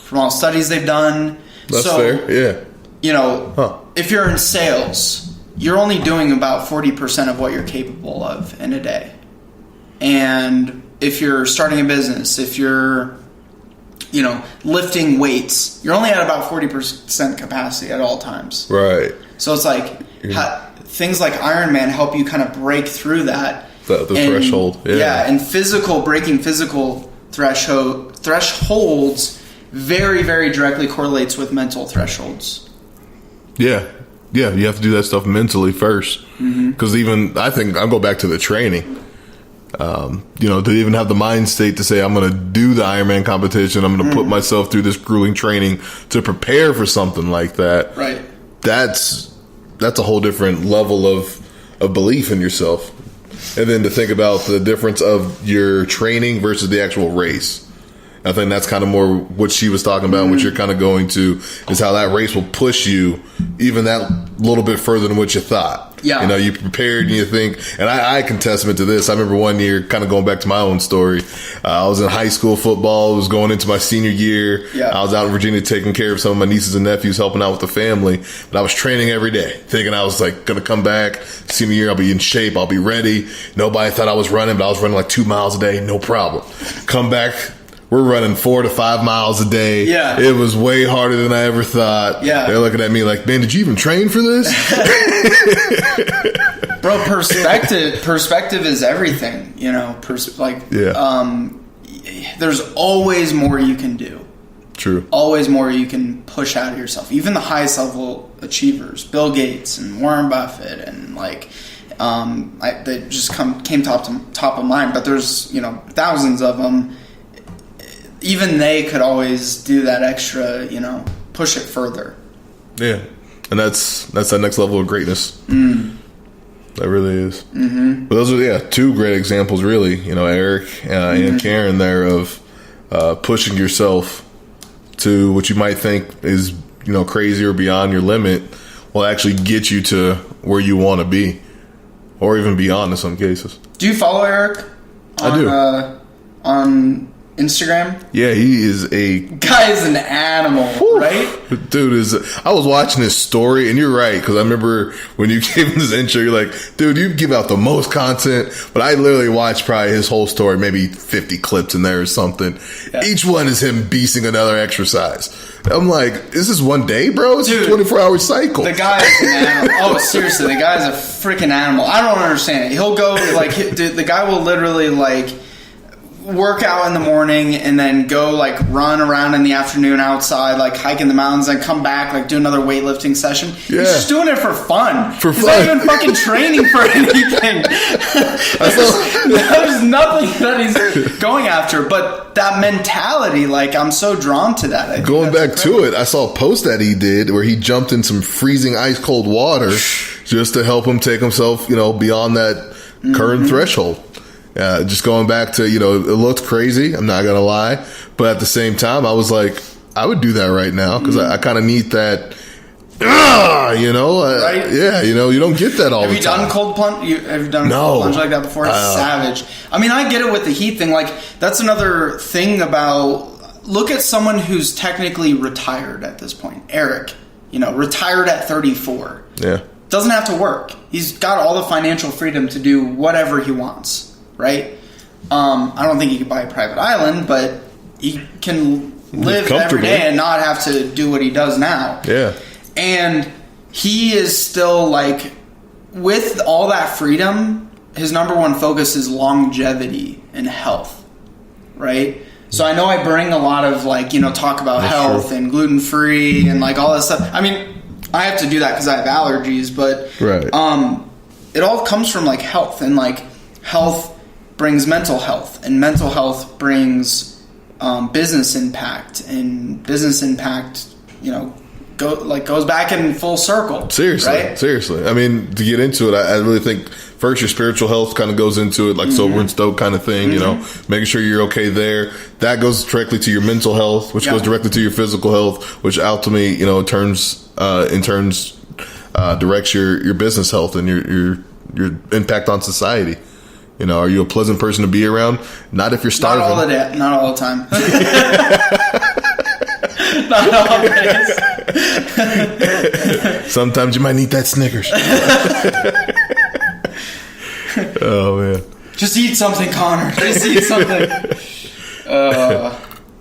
From all studies they've done. That's fair, yeah. If you're in sales, you're only doing about 40% of what you're capable of in a day. And if you're starting a business, if you're, lifting weights, you're only at about 40% capacity at all times. Right. So it's like things like Iron Man help you kind of break through that. The threshold. Yeah, and breaking physical thresholds very, very directly correlates with mental thresholds. Yeah, you have to do that stuff mentally first. Because even, I think, I'll go back to the training. To even have the mind state to say, I'm going to do the Ironman competition. I'm going to put myself through this grueling training to prepare for something like that. Right. That's a whole different level of belief in yourself. And then to think about the difference of your training versus the actual race. I think that's kind of more what she was talking about, what you're kind of going to, is how that race will push you even that little bit further than what you thought. Yeah. You prepared and you think, and I can testament to this. I remember one year, kind of going back to my own story, I was in high school football. I was going into my senior year. Yeah. I was out in Virginia taking care of some of my nieces and nephews, helping out with the family. But I was training every day, thinking I was like going to come back senior year. I'll be in shape. I'll be ready. Nobody thought I was running, but I was running like 2 miles a day. No problem. Come back. We're running 4 to 5 miles a day. Yeah. It was way harder than I ever thought. Yeah. They're looking at me like, man, did you even train for this? Bro, perspective is everything, there's always more you can do. True. Always more you can push out of yourself. Even the highest level achievers, Bill Gates and Warren Buffett, and they just came top of mind, but there's, thousands of them. Even they could always do that extra, push it further. Yeah. And that's that next level of greatness. That really is. Mm-hmm. But those are, two great examples, really. Eric and Karen there of pushing yourself to what you might think is, crazy or beyond your limit will actually get you to where you want to be, or even beyond in some cases. Do you follow Eric? I do. On Instagram? Yeah, he is guy is an animal, right? Dude, I was watching his story, and you're right, because I remember when you gave him this intro, you're like, dude, you give out the most content, but I literally watched probably his whole story, maybe 50 clips in there or something. Yeah. Each one is him beasting another exercise. I'm like, this is one day, bro? It's a 24-hour cycle. The guy is an animal. Oh, seriously, the guy is a freaking animal. I don't understand it. He'll go, the guy will literally, work out in the morning and then go run around in the afternoon outside, hike in the mountains, and come back, do another weightlifting session. Yeah. He's just doing it for fun. He's not even fucking training for anything. There's nothing that he's going after, but that mentality, I'm so drawn to that. Going back to it, I saw a post that he did where he jumped in some freezing ice cold water just to help him take himself, beyond that current threshold. Just going back to, it looked crazy, I'm not going to lie. But at the same time, I was like, I would do that right now because I kind of need that, right? You don't get that all the time. Have you done cold plunge? Have you done cold plunge like that before? It's savage. I mean, I get it with the heat thing. That's another thing about, look at someone who's technically retired at this point. Eric, retired at 34. Yeah. Doesn't have to work. He's got all the financial freedom to do whatever he wants. Right? I don't think he could buy a private island, but he can live every day and not have to do what he does now. Yeah. And he is still with all that freedom, his number one focus is longevity and health. Right? So I know I bring a lot of talk about health and gluten-free and all that stuff. I mean, I have to do that because I have allergies, but right. It all comes from health, and health brings mental health, and mental health brings business impact, and business impact, goes back in full circle. Seriously, right? Seriously. I mean, to get into it, I really think first your spiritual health kind of goes into it, sober and stoked kind of thing. Making sure you're okay there. That goes directly to your mental health, which goes directly to your physical health, which ultimately, directs your business health and your impact on society. Are you a pleasant person to be around? Not if you're starving. Not all the time. Not always. Sometimes you might need that Snickers. Oh, man. Just eat something, Connor. Just eat something.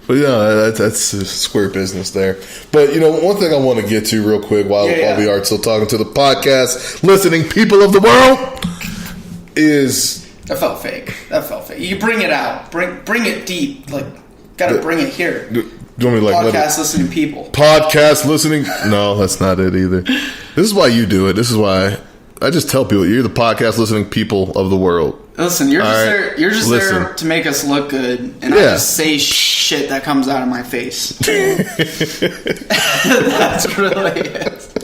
But that's square business there. But one thing I want to get to real quick while we are still talking to the podcast, listening people of the world, is... That felt fake. You bring it out. Bring it deep. Gotta bring it here. Do you want me to podcast listening people? Podcast listening? No, that's not it either. This is why you do it. This is why I just tell people, you're the podcast listening people of the world. Listen, you're just there. You're just there to make us look good, and I just say shit that comes out of my face. That's really it.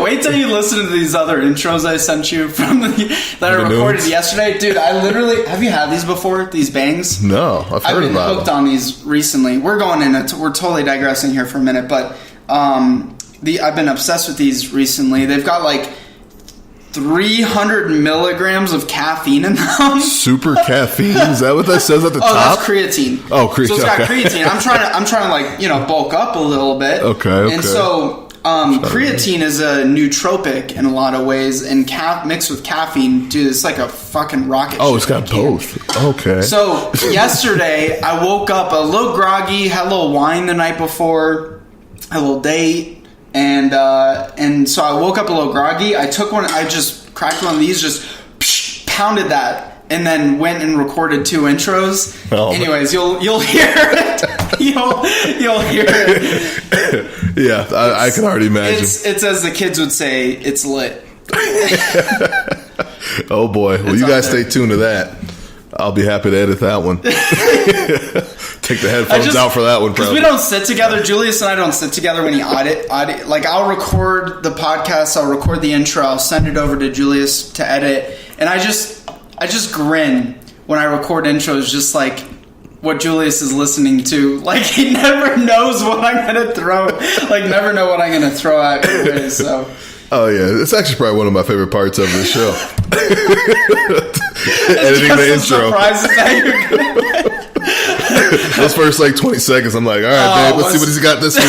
Wait till you listen to these other intros I sent you that I recorded yesterday, dude. I literally have you had these before? These bangs? No, I've heard about them. I've been hooked on these recently. We're totally digressing here for a minute, but I've been obsessed with these recently. They've got like 300 milligrams of caffeine in them. Super caffeine? Is that what that says at the top? Oh, that's creatine. Oh, creatine. So it's got creatine. I'm trying to like, bulk up a little bit. Okay. And so creatine is a nootropic in a lot of ways, and mixed with caffeine, dude, it's like a fucking rocket. Oh, it's got both. Okay. So yesterday, I woke up a little groggy, had a little wine the night before, a little date. And so I woke up a little groggy. I took one. I just cracked one of these, just pounded that, and then went and recorded 2 intros. Oh, anyways, you'll hear it. you'll hear it. Yeah, I can already imagine. It's as the kids would say, it's lit. Oh boy! Well, you guys stay tuned to that. I'll be happy to edit that one. Take the headphones out for that one, because we don't sit together. Julius and I don't sit together when he audit. Like, I'll record the podcast, I'll record the intro, I'll send it over to Julius to edit, and I just grin when I record intros, just like what Julius is listening to. Like, he never knows what I'm gonna throw. Like, never know what I'm gonna throw at you. So. Oh yeah, it's actually probably one of my favorite parts of the show. Editing the intro. Surprises that you're gonna get. Those first 20 seconds, I'm like, all right, babe, let's see what he's got this week.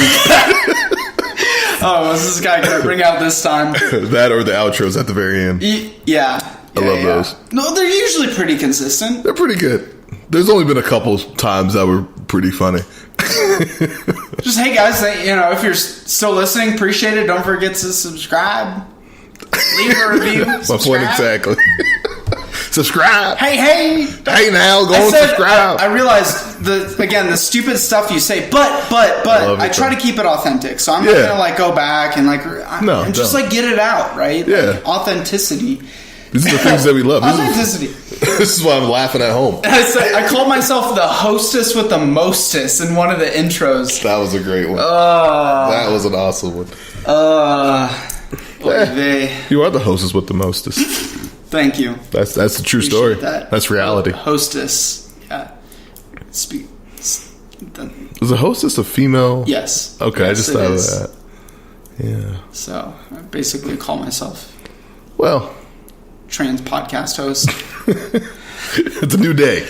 What's this guy gonna bring out this time? That or the outros at the very end. Yeah, I love those. No, they're usually pretty consistent. They're pretty good. There's only been a couple times that were pretty funny. Just, hey guys, if you're still listening, appreciate it. Don't forget to subscribe, leave a review. My point exactly. Subscribe. Hey now, go and subscribe. I realized the stupid stuff you say, but I try to keep it authentic. So I'm not gonna go back and just get it out, right? Yeah, authenticity. These are the things that we love. Authenticity. This is why I'm laughing at home. I called myself the hostess with the mostest in one of the intros. That was a great one. That was an awesome one. You are the hostess with the mostest. Thank you. That's the true story. That's reality. Hostess. Yeah. Was a hostess a female? Yes. Okay, yes, I just thought of that. Yeah. So I basically call myself trans podcast host. It's a new day.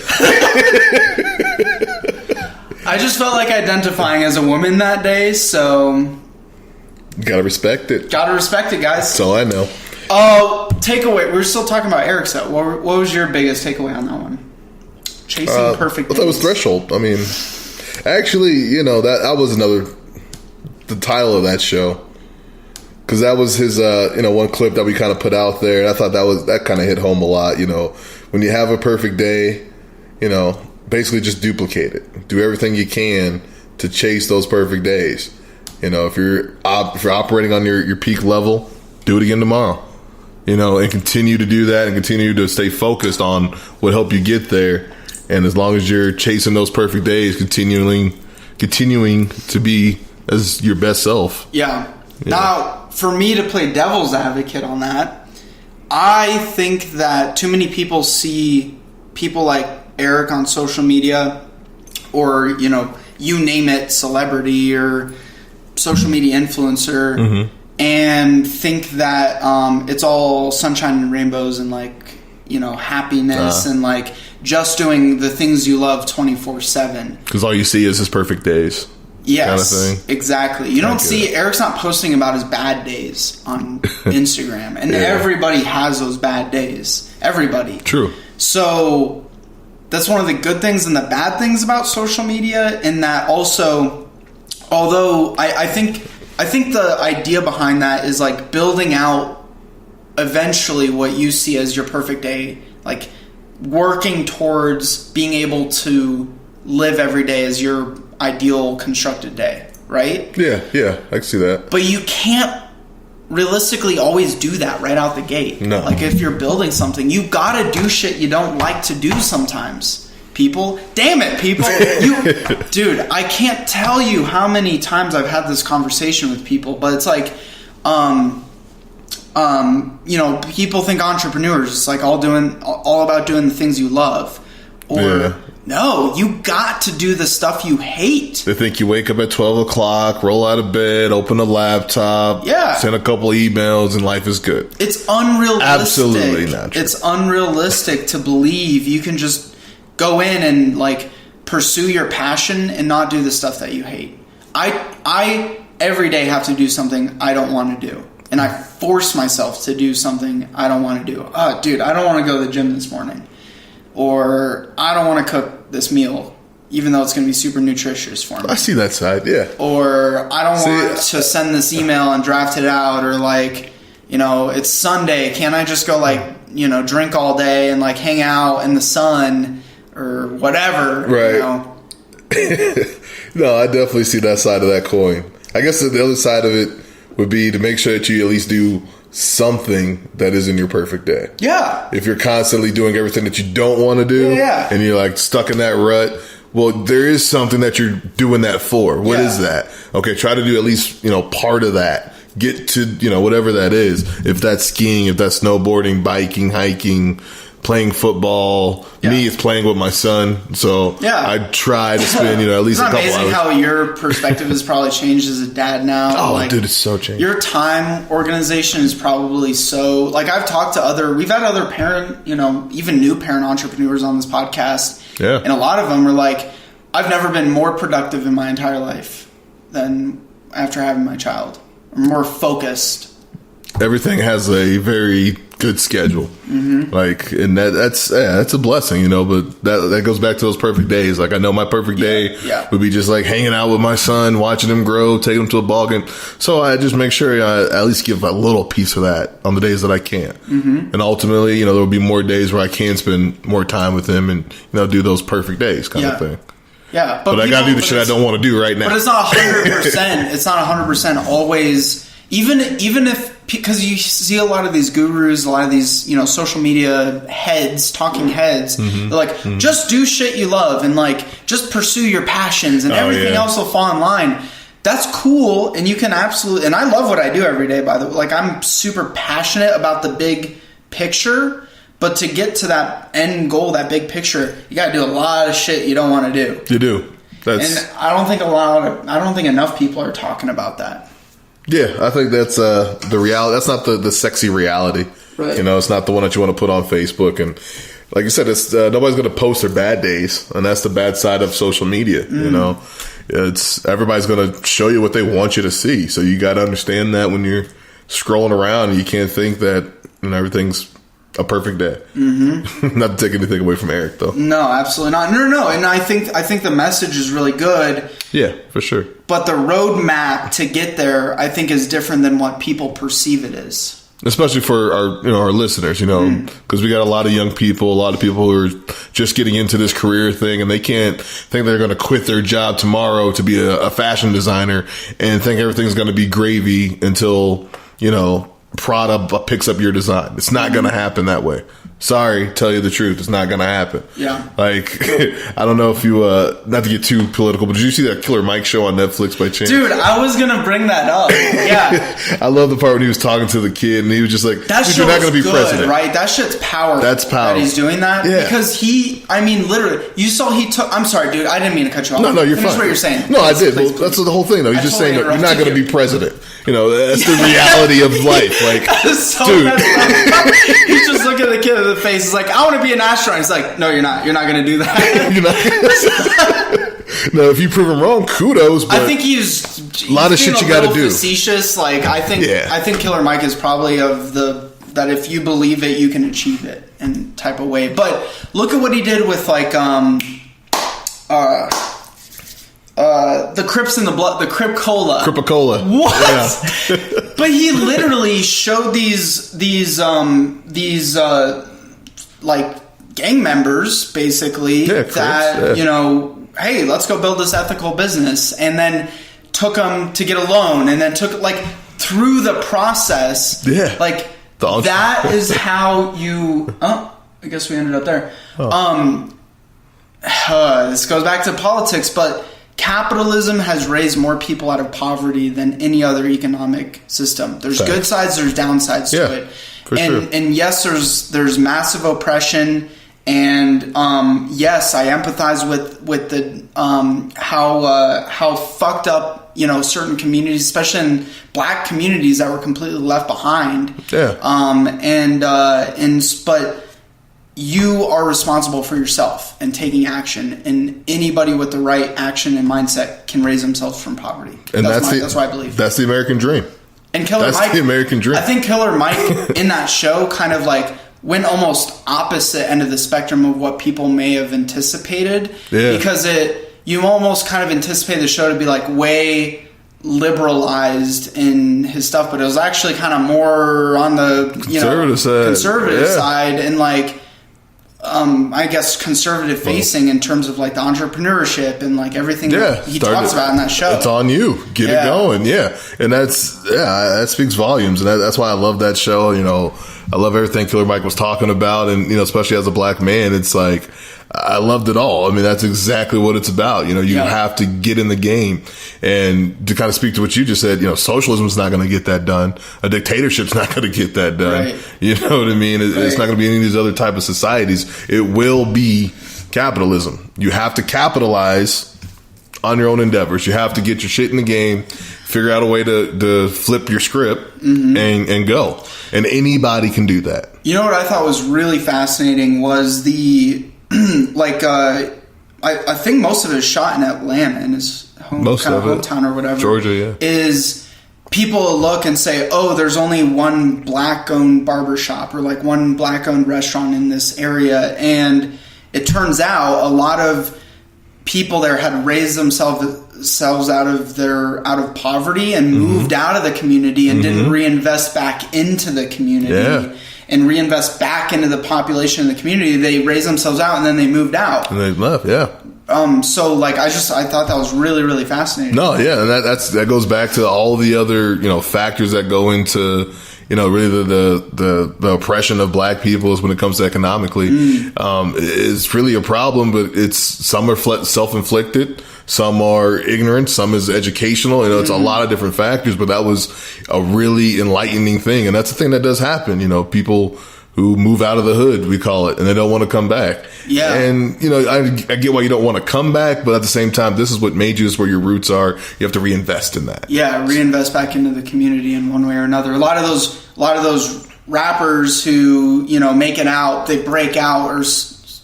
I just felt like identifying as a woman that day, so you gotta respect it. Gotta respect it, guys. That's all I know. Oh, takeaway. We're still talking about Eric's though. What was your biggest takeaway on that one? Chasing perfect days. That was Threshold. I mean, actually, that was the title of that show. Because that was his, one clip that we kind of put out there. And I thought that kind of hit home a lot. When you have a perfect day, basically just duplicate it. Do everything you can to chase those perfect days. If you're operating on your peak level, do it again tomorrow. And continue to do that and continue to stay focused on what helped you get there. And as long as you're chasing those perfect days, continuing to be as your best self. Yeah. Now, for me to play devil's advocate on that, I think that too many people see people like Eric on social media or, you name it, celebrity or social media influencer, and think that it's all sunshine and rainbows and happiness and just doing the things you love 24/7. Because all you see is his perfect days. Yes, kind of thing. Exactly. You don't see Eric's not posting about his bad days on Instagram, and everybody has those bad days. Everybody. True. So that's one of the good things and the bad things about social media. In that, also, although I think the idea behind that is building out eventually what you see as your perfect day, working towards being able to live every day as your ideal constructed day, right? Yeah, I can see that. But you can't realistically always do that right out the gate. No. Like if you're building something, you gotta do shit you don't like to do sometimes. People, damn it, people. Dude, I can't tell you how many times I've had this conversation with people, but it's like, people think entrepreneurs is like all about doing the things you love. Or no, you got to do the stuff you hate. They think you wake up at 12 o'clock, roll out of bed, open a laptop, send a couple emails, and life is good. It's unrealistic. Absolutely not true. It's unrealistic to believe you can just go in and like pursue your passion and not do the stuff that you hate. I every day have to do something I don't want to do. And I force myself to do something I don't want to do. Dude, I don't want to go to the gym this morning. Or I don't want to cook this meal, even though it's going to be super nutritious for me. I see that side, yeah. Or I don't want to send this email and draft it out. Or like, it's Sunday. Can't I just go drink all day and like hang out in the sun or whatever? Right. No, I definitely see that side of that coin. I guess the other side of it would be to make sure that you at least do something that isn't your perfect day. Yeah. If you're constantly doing everything that you don't want to do and you're like stuck in that rut, well, there is something that you're doing that for. What is that? Okay, try to do at least, part of that. Get to, whatever that is. If that's skiing, if that's snowboarding, biking, hiking, playing football. Me, it's playing with my son. So I try to spend, at least a couple hours. It's amazing how your perspective has probably changed as a dad now. Oh, dude, it's so changed. Your time organization is probably so... Like, I've talked to we've had other parent, even new parent entrepreneurs on this podcast. Yeah. And a lot of them are like, I've never been more productive in my entire life than after having my child. I'm more focused. Everything has a very good schedule. Mm-hmm. Like, and that's a blessing, but that goes back to those perfect days. Like, I know my perfect day would be just like hanging out with my son, watching him grow, taking him to a ball game. So I just make sure I at least give a little piece of that on the days that I can't. Mm-hmm. And ultimately, there will be more days where I can spend more time with him and, do those perfect days kind of thing. Yeah. But I got to do the shit I don't want to do right now. But it's not 100%. It's not 100% always, even if, because you see a lot of these gurus, a lot of these, social media heads, talking heads, they're like, just do shit you love and like, just pursue your passions and everything else will fall in line. That's cool. And you can absolutely, and I love what I do every day, by the way. Like, I'm super passionate about the big picture, but to get to that end goal, that big picture, you got to do a lot of shit you don't want to do. You do. And I don't think enough people are talking about that. Yeah, I think that's the reality. That's not the sexy reality. Right. It's not the one that you want to put on Facebook. And like you said, it's nobody's going to post their bad days, and that's the bad side of social media. It's everybody's going to show you what they want you to see. So you got to understand that when you're scrolling around, you can't think that everything's a perfect day. Mm-hmm. Not to take anything away from Eric, though. No, absolutely not. No. And I think the message is really good. Yeah, for sure. But the roadmap to get there, I think, is different than what people perceive it is. Especially for our listeners, because we got a lot of young people, a lot of people who are just getting into this career thing, and they can't think they're going to quit their job tomorrow to be a fashion designer and think everything's going to be gravy until, Prada picks up your design. It's not going to happen that way. Sorry, tell you the truth, it's not going to happen. Yeah. Like, I don't know if you, not to get too political, but did you see that Killer Mike show on Netflix by chance? Dude, I was going to bring that up. Yeah. I love the part when he was talking to the kid and he was just like, you're not going to be president. Right? That shit's powerful. That's powerful. That he's doing that. Yeah. Because literally, you saw I'm sorry, dude, I didn't mean to cut you off. No, you're fine. That's what you're saying. No, I did. Well, that's the whole thing, though. He's just saying you're not going to be president. That's the reality of life. Like, so dude. He's just looking at the kid in the face. He's like, I want to be an astronaut. He's like, no, you're not. You're not going to do that. You're not. No, if you prove him wrong, kudos. But I think he's a lot of shit you got to do. Facetious. Like, I think Killer Mike is probably that if you believe it, you can achieve it in type of way. But look at what he did with like the Crips in the Blood, the Crip Cola. Cripicola. What? Yeah. But he literally showed these like gang members basically hey, let's go build this ethical business, and then took them to get a loan, and then took like through the process. Yeah. Like, that is how you... Oh, I guess we ended up there. This goes back to politics, but capitalism has raised more people out of poverty than any other economic system. There's good sides, there's downsides to it. For sure. And yes, there's massive oppression, and yes, I empathize with the how fucked up, you know, certain communities, especially in black communities that were completely left behind. Yeah. But you are responsible for yourself and taking action, and anybody with the right action and mindset can raise themselves from poverty. And that's what I believe. That's the American dream. And Killer That's Mike, the American dream. I think Killer Mike in that show kind of like went almost opposite end of the spectrum of what people may have anticipated. Yeah. Because you almost kind of anticipate the show to be like way liberalized in his stuff, but it was actually kind of more on the conservative side, and like I guess conservative facing in terms of like the entrepreneurship and like everything that he talks about in that show. It's on you. Get it going. Yeah. And that speaks volumes. And that's why I love that show. You know, I love everything Killer Mike was talking about. And, you know, especially as a black man, it's like, I loved it all. I mean, that's exactly what it's about. You know, you have to get in the game. And to kind of speak to what you just said, you know, socialism is not going to get that done. A dictatorship's not going to get that done. Right. You know what I mean? It's not going to be any of these other type of societies. It will be capitalism. You have to capitalize on your own endeavors. You have to get your shit in the game, figure out a way to flip your script and go. And anybody can do that. You know what I thought was really fascinating was the... I think most of it is shot in Atlanta, in his hometown or whatever. Georgia, yeah. Is people look and say, oh, there's only one black-owned barbershop or like one black-owned restaurant in this area. And it turns out a lot of people there had raised themselves out of poverty and moved out of the community and didn't reinvest back into the community. Yeah. And reinvest back into the population in the community. They raised themselves out and then they moved out. And they left, yeah. So like I thought that was really, really fascinating. No, yeah, and that goes back to all the other, you know, factors that go into, you know, really the oppression of black people is when it comes to economically. It's really a problem, but some are self-inflicted. Some are ignorant. Some is educational. You know, it's a lot of different factors, but that was a really enlightening thing. And that's the thing that does happen. You know, people who move out of the hood, we call it, and they don't want to come back. Yeah. And, you know, I get why you don't want to come back, but at the same time, this is what made you, this is where your roots are. You have to reinvest in that. Yeah, reinvest back into the community in one way or another. A lot of those rappers who, you know, make it out, they break out or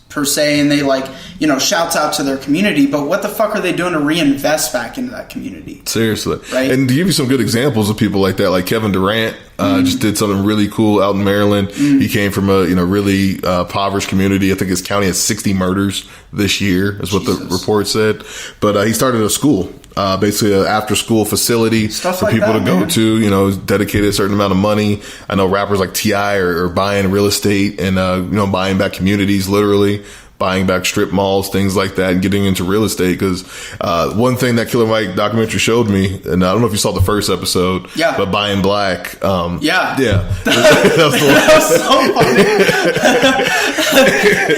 per se, and they like, you know, shouts out to their community, but what the fuck are they doing to reinvest back into that community? Seriously. Right? And to give you some good examples of people like that, like Kevin Durant just did something really cool out in Maryland. He came from a, you know, really impoverished community. I think his county has 60 murders this year is what the report said. But he started a school, basically an after school facility for people to go to, you know, dedicated a certain amount of money. I know rappers like T.I. are buying real estate and, you know, buying back communities, literally buying back strip malls, things like that, and getting into real estate. Because one thing that Killer Mike documentary showed me, and I don't know if you saw the first episode, but Buying Black. That was so funny.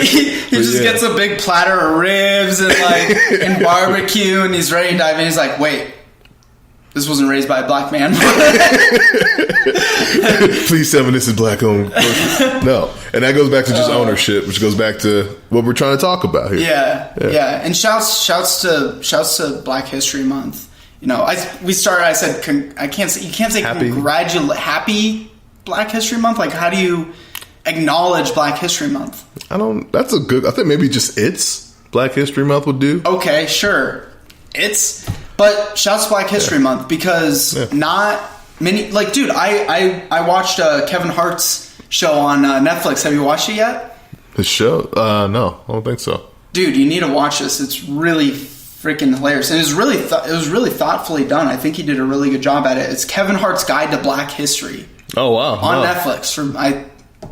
he just gets a big platter of ribs and barbecue, and he's ready to dive in. He's like, wait, this wasn't raised by a black man. Please tell me this is black owned. No. And that goes back to just ownership, which goes back to what we're trying to talk about here. Yeah. And shouts to Black History Month. You know, I said you can't say happy Black History Month. Like, how do you acknowledge Black History Month? I think maybe just it's Black History Month would do. Okay, sure. But shouts to Black History Month because not many, like, dude, I watched Kevin Hart's show on Netflix. Have you watched it yet? His show? No, I don't think so. Dude, you need to watch this. It's really freaking hilarious. And it was really thoughtfully done. I think he did a really good job at it. It's Kevin Hart's Guide to Black History. Oh, wow. On Netflix for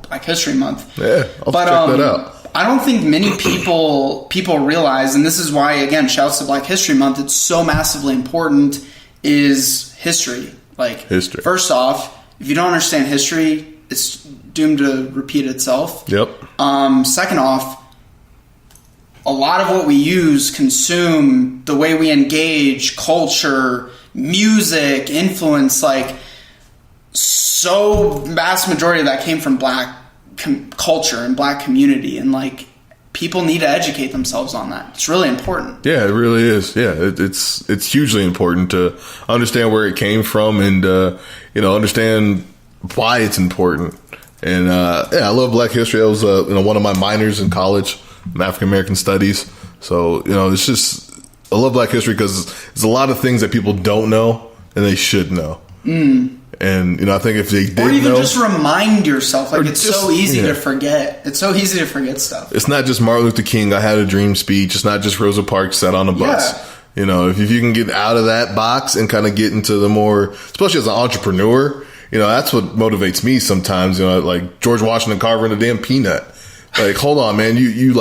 Black History Month. Yeah, I'll check that out. I don't think many people realize, and this is why, again, shouts to Black History Month, it's so massively important, is history. Like, history. First off, if you don't understand history, it's doomed to repeat itself. Yep. Second off, a lot of what we use, consume, the way we engage, culture, music, influence, like, so vast majority of that came from black culture and black community, and like people need to educate themselves on that. It's really important. Yeah, it really is. Yeah, it's hugely important to understand where it came from and understand why it's important. And I love Black history. That was one of my minors in college, African American studies. So it's just, I love Black history because there's a lot of things that people don't know and they should know. And I think if they did, or even know, just remind yourself, like, it's so easy to forget. It's so easy to forget stuff. It's not just Martin Luther King, I had a dream speech. It's not just Rosa Parks sat on a bus. Yeah. If you can get out of that box and kind of get into the more, especially as an entrepreneur, that's what motivates me sometimes. Like George Washington carving a damn peanut. Like, hold on, man, you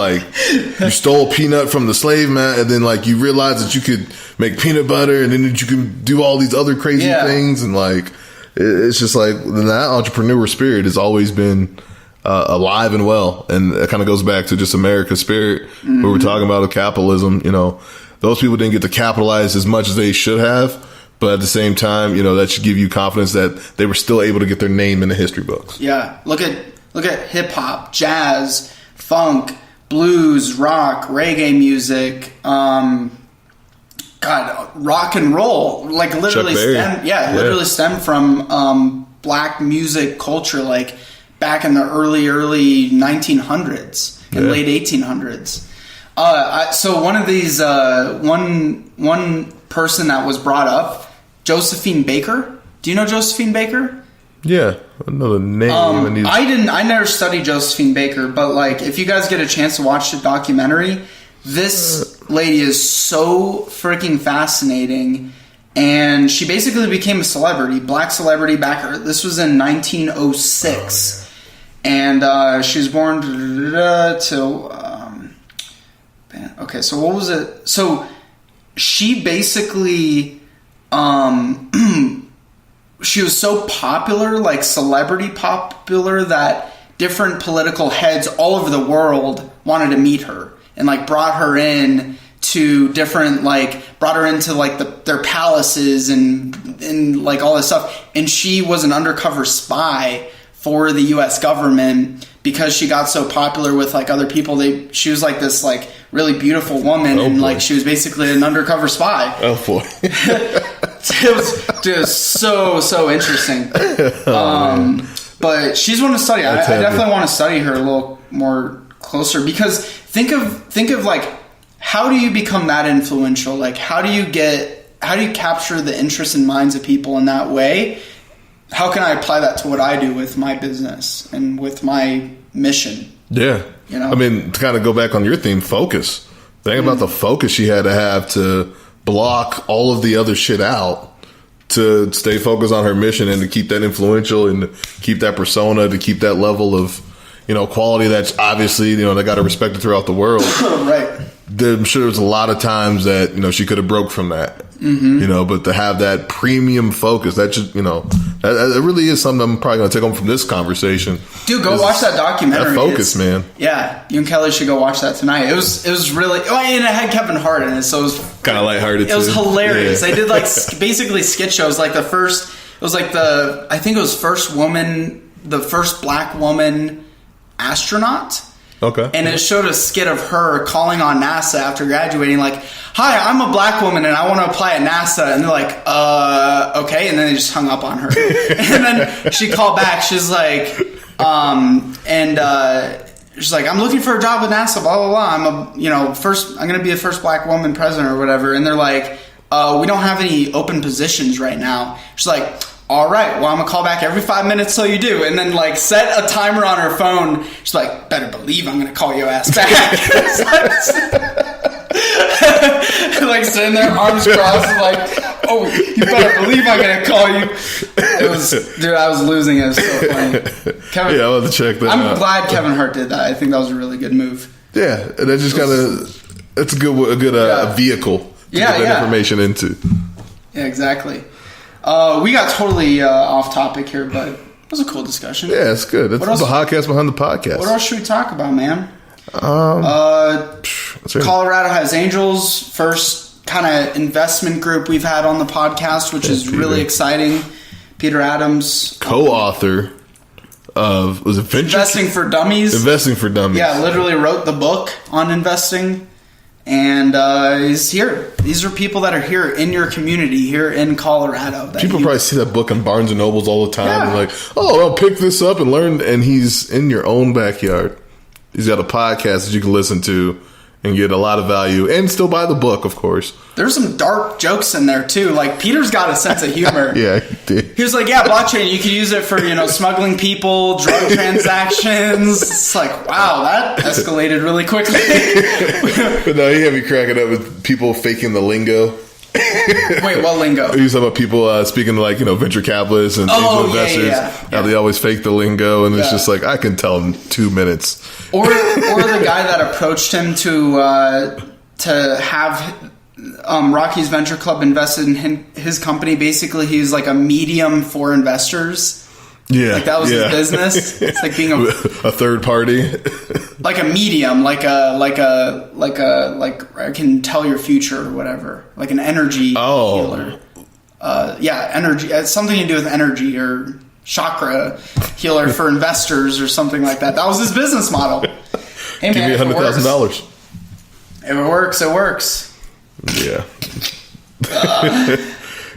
stole a peanut from the slave man, and then like you realize that you could make peanut butter, and then that you can do all these other crazy things, and like. It's just like that entrepreneur spirit has always been alive and well. And it kind of goes back to just America's spirit, where we're talking about capitalism. Those people didn't get to capitalize as much as they should have. But at the same time, that should give you confidence that they were still able to get their name in the history books. Yeah. Look at hip hop, jazz, funk, blues, rock, reggae music, rock and roll, like literally stemmed from black music culture, like back in the early 1900s and late 1800s. So one of these, one person that was brought up, Josephine Baker. Do you know Josephine Baker? Yeah, I know the name. I never studied Josephine Baker, but like if you guys get a chance to watch the documentary, this lady is so freaking fascinating, and she basically became a celebrity, black celebrity this was in 1906, and she was born okay, so what was it? So she basically, she was so popular, like celebrity popular, that different political heads all over the world wanted to meet her. And like brought her in to different, like brought her into like their palaces and like all this stuff. And she was an undercover spy for the U.S. government because she got so popular with like other people. She was like this like really beautiful woman, like she was basically an undercover spy. Oh boy, it was just so interesting. But she's one to study. I definitely want to study her a little more closer, because think of like, how do you become that influential? Like, how do you capture the interest and minds of people in that way? How can I apply that to what I do with my business and with my mission? Yeah. I mean, to kind of go back on your theme, focus. Think about the focus she had to have to block all of the other shit out to stay focused on her mission and to keep that influential and to keep that persona, to keep that level of quality that's obviously, they got to respect it throughout the world. Right. I'm sure there's a lot of times that, she could have broke from that, but to have that premium focus, that should, that really is something I'm probably going to take home from this conversation. Dude, go watch that documentary. That focus, man. Yeah. You and Kelly should go watch that tonight. It was really, and it had Kevin Hart in it, so it was kind of lighthearted. It was hilarious. They did like basically skit shows, like I think it was the first black woman astronaut. Okay. And it showed a skit of her calling on NASA after graduating, like, "Hi, I'm a black woman and I want to apply at NASA." And they're like, okay. And then they just hung up on her. And then she called back. She's like, she's like, "I'm looking for a job with NASA, blah, blah, blah. I'm going to be the first black woman president or whatever." And they're like, "We don't have any open positions right now." She's like, "All right, well, I'm going to call back every 5 minutes till you do." And then, like, set a timer on her phone. She's like, "Better believe I'm going to call your ass back." Like, sitting there, arms crossed, like, "Oh, you better believe I'm going to call you." Dude, I was losing it. It was so funny. Kevin, I'll have to check that out. I'm glad Kevin Hart did that. I think that was a really good move. Yeah, and that just kind of, it's a good vehicle to get that information into. Yeah, exactly. We got totally off topic here, but it was a cool discussion. Yeah, it's good. It's the podcast behind the podcast. What else should we talk about, man? Colorado has Angels, first kind of investment group we've had on the podcast, which is really exciting. Peter Adams, co-author of Investing for Dummies. Investing for Dummies. Yeah, literally wrote the book on investing, and is here. These are people that are here in your community, here in Colorado. People probably see that book in Barnes and Nobles all the time, and like, oh, I'll pick this up and learn. And he's in your own backyard. He's got a podcast that you can listen to and get a lot of value, and still buy the book, of course. There's some dark jokes in there too. Like, Peter's got a sense of humor. Yeah, he did. He was like, "Yeah, blockchain. You could use it for smuggling people, drug transactions." It's like, wow, that escalated really quickly. But no, he had me cracking up with people faking the lingo. Wait, what lingo? He was talking about people speaking to venture capitalists and angel investors. How they always fake the lingo, and it's just like, I can tell in 2 minutes. Or the guy that approached him to have Rocky's Venture Club invested in his company. Basically, he's like a medium for investors. Yeah, like that was his business. It's like being a third party, like a medium, like I can tell your future or whatever, like an energy healer. Energy. It's something to do with energy or chakra healer for investors or something like that. That was his business model. Hey, man, give me $100,000. If it works, it works. Yeah.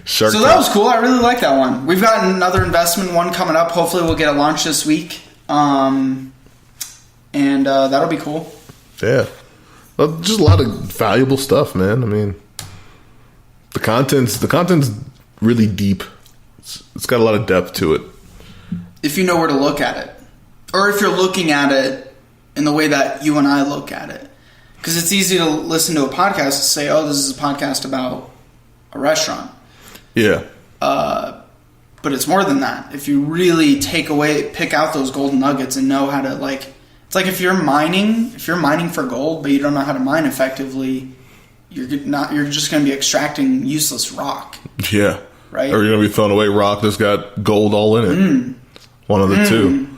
So that was cool. I really like that one. We've got another investment one coming up. Hopefully we'll get it launched this week. And that'll be cool. Yeah. Well, just a lot of valuable stuff, man. I mean, the content's really deep. It's got a lot of depth to it. If you know where to look at it. Or if you're looking at it in the way that you and I look at it. Because it's easy to listen to a podcast and say, oh, this is a podcast about a restaurant. Yeah. But it's more than that. If you really pick out those golden nuggets and know how to, it's like if you're mining for gold, but you don't know how to mine effectively, you're just going to be extracting useless rock. Yeah. Right? Or you're going to be throwing away rock that's got gold all in it. One of the two.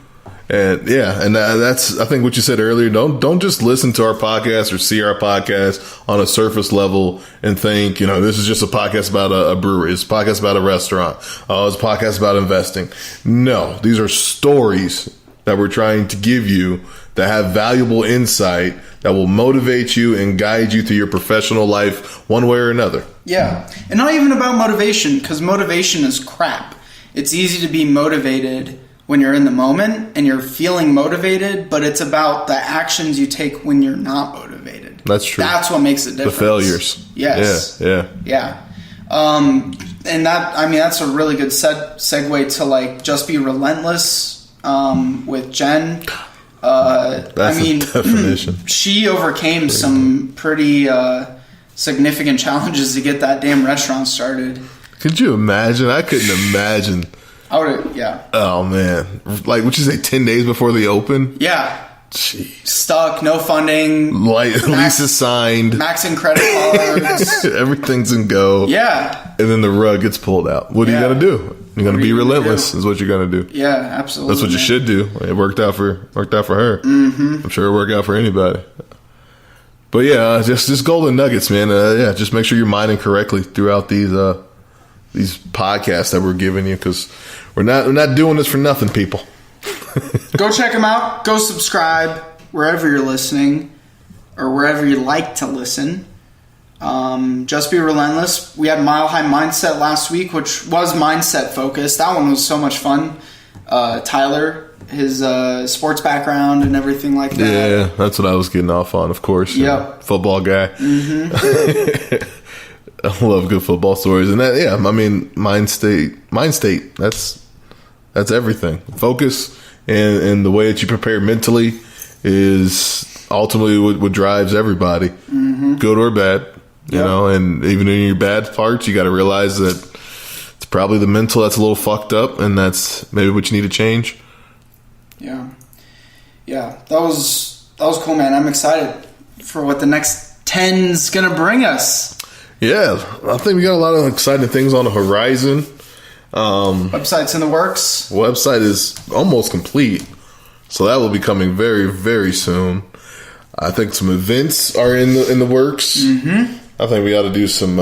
And that's, I think what you said earlier, don't just listen to our podcast or see our podcast on a surface level and think, this is just a podcast about a brewery. It's a podcast about a restaurant. Oh, it's a podcast about investing. No, these are stories that we're trying to give you that have valuable insight that will motivate you and guide you through your professional life one way or another. Yeah. And not even about motivation, because motivation is crap. It's easy to be motivated when you're in the moment and you're feeling motivated, but it's about the actions you take when you're not motivated. That's true. That's what makes it different. The failures. Yes. Yeah. And that's a really good segue to just be relentless with Jen. That's a definition. She overcame some pretty significant challenges to get that damn restaurant started. Could you imagine? I couldn't imagine. I would, yeah. Oh, man. Would you say 10 days before they open? Yeah. Jeez. Stuck, no funding. Lease is signed. Maxing credit cards. Everything's in go. Yeah. And then the rug gets pulled out. What are you going to do? You're going to be relentless is what you're going to do. Yeah, absolutely. That's what you should do. It worked out for her. Mm-hmm. I'm sure it worked out for anybody. But yeah, just golden nuggets, man. Just make sure you're mining correctly throughout these podcasts that we're giving you, because we're not doing this for nothing, people. Go check them out. Go subscribe wherever you're listening or wherever you like to listen. Just be relentless. We had Mile High Mindset last week, which was mindset focused. That one was so much fun. Tyler, his sports background and everything like that. Yeah, that's what I was getting off on, of course. Yep. Football guy. Mm-hmm. I love good football stories, and mind state. That's everything. Focus and the way that you prepare mentally is ultimately what drives everybody, good or bad. You know, and even in your bad parts, you got to realize that it's probably the mental that's a little fucked up, and that's maybe what you need to change. Yeah, that was cool, man. I'm excited for what the next 10's gonna bring us. Yeah, I think we got a lot of exciting things on the horizon. Website's in the works. Website is almost complete, so that will be coming very, very soon. I think some events are in the works. Mm-hmm. I think we got to do some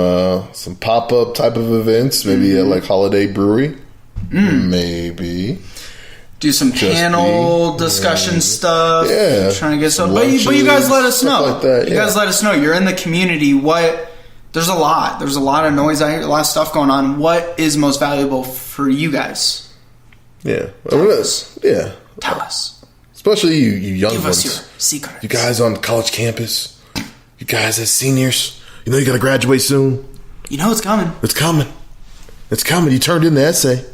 pop-up type of events, maybe at like Holiday Brewery. Maybe. Do some panel discussion stuff. Yeah. Trying to get some. But you guys let us know. Like that, you guys let us know. You're in the community. There's a lot. There's a lot of noise out here, a lot of stuff going on. What is most valuable for you guys? Yeah. Tell us. Yeah. Tell us. Especially you young Give ones. us your secrets. You guys on college campus. You guys as seniors. You know you got to graduate soon. You know it's coming. It's coming. It's coming. You turned in the essay.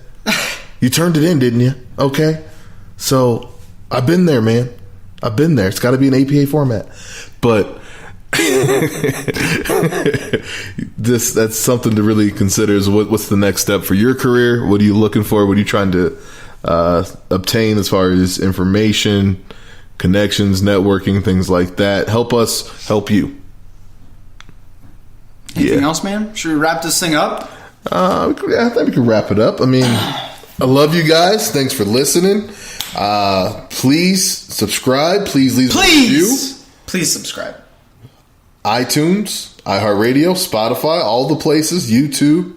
You turned it in, didn't you? Okay. So, I've been there, man. I've been there. It's got to be an APA format. But that's something to really consider is what's the next step for your career? What are you looking for? What are you trying to obtain as far as information, connections, networking, things like that? Help us help you. Anything else, man? Should we wrap this thing up? I think we can wrap it up. I mean, I love you guys. Thanks for listening. Please subscribe. Please leave a review. Please subscribe. iTunes, iHeartRadio, Spotify, all the places, YouTube,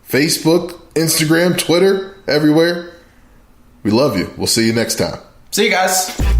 Facebook, Instagram, Twitter, everywhere. We love you. We'll see you next time. See you guys.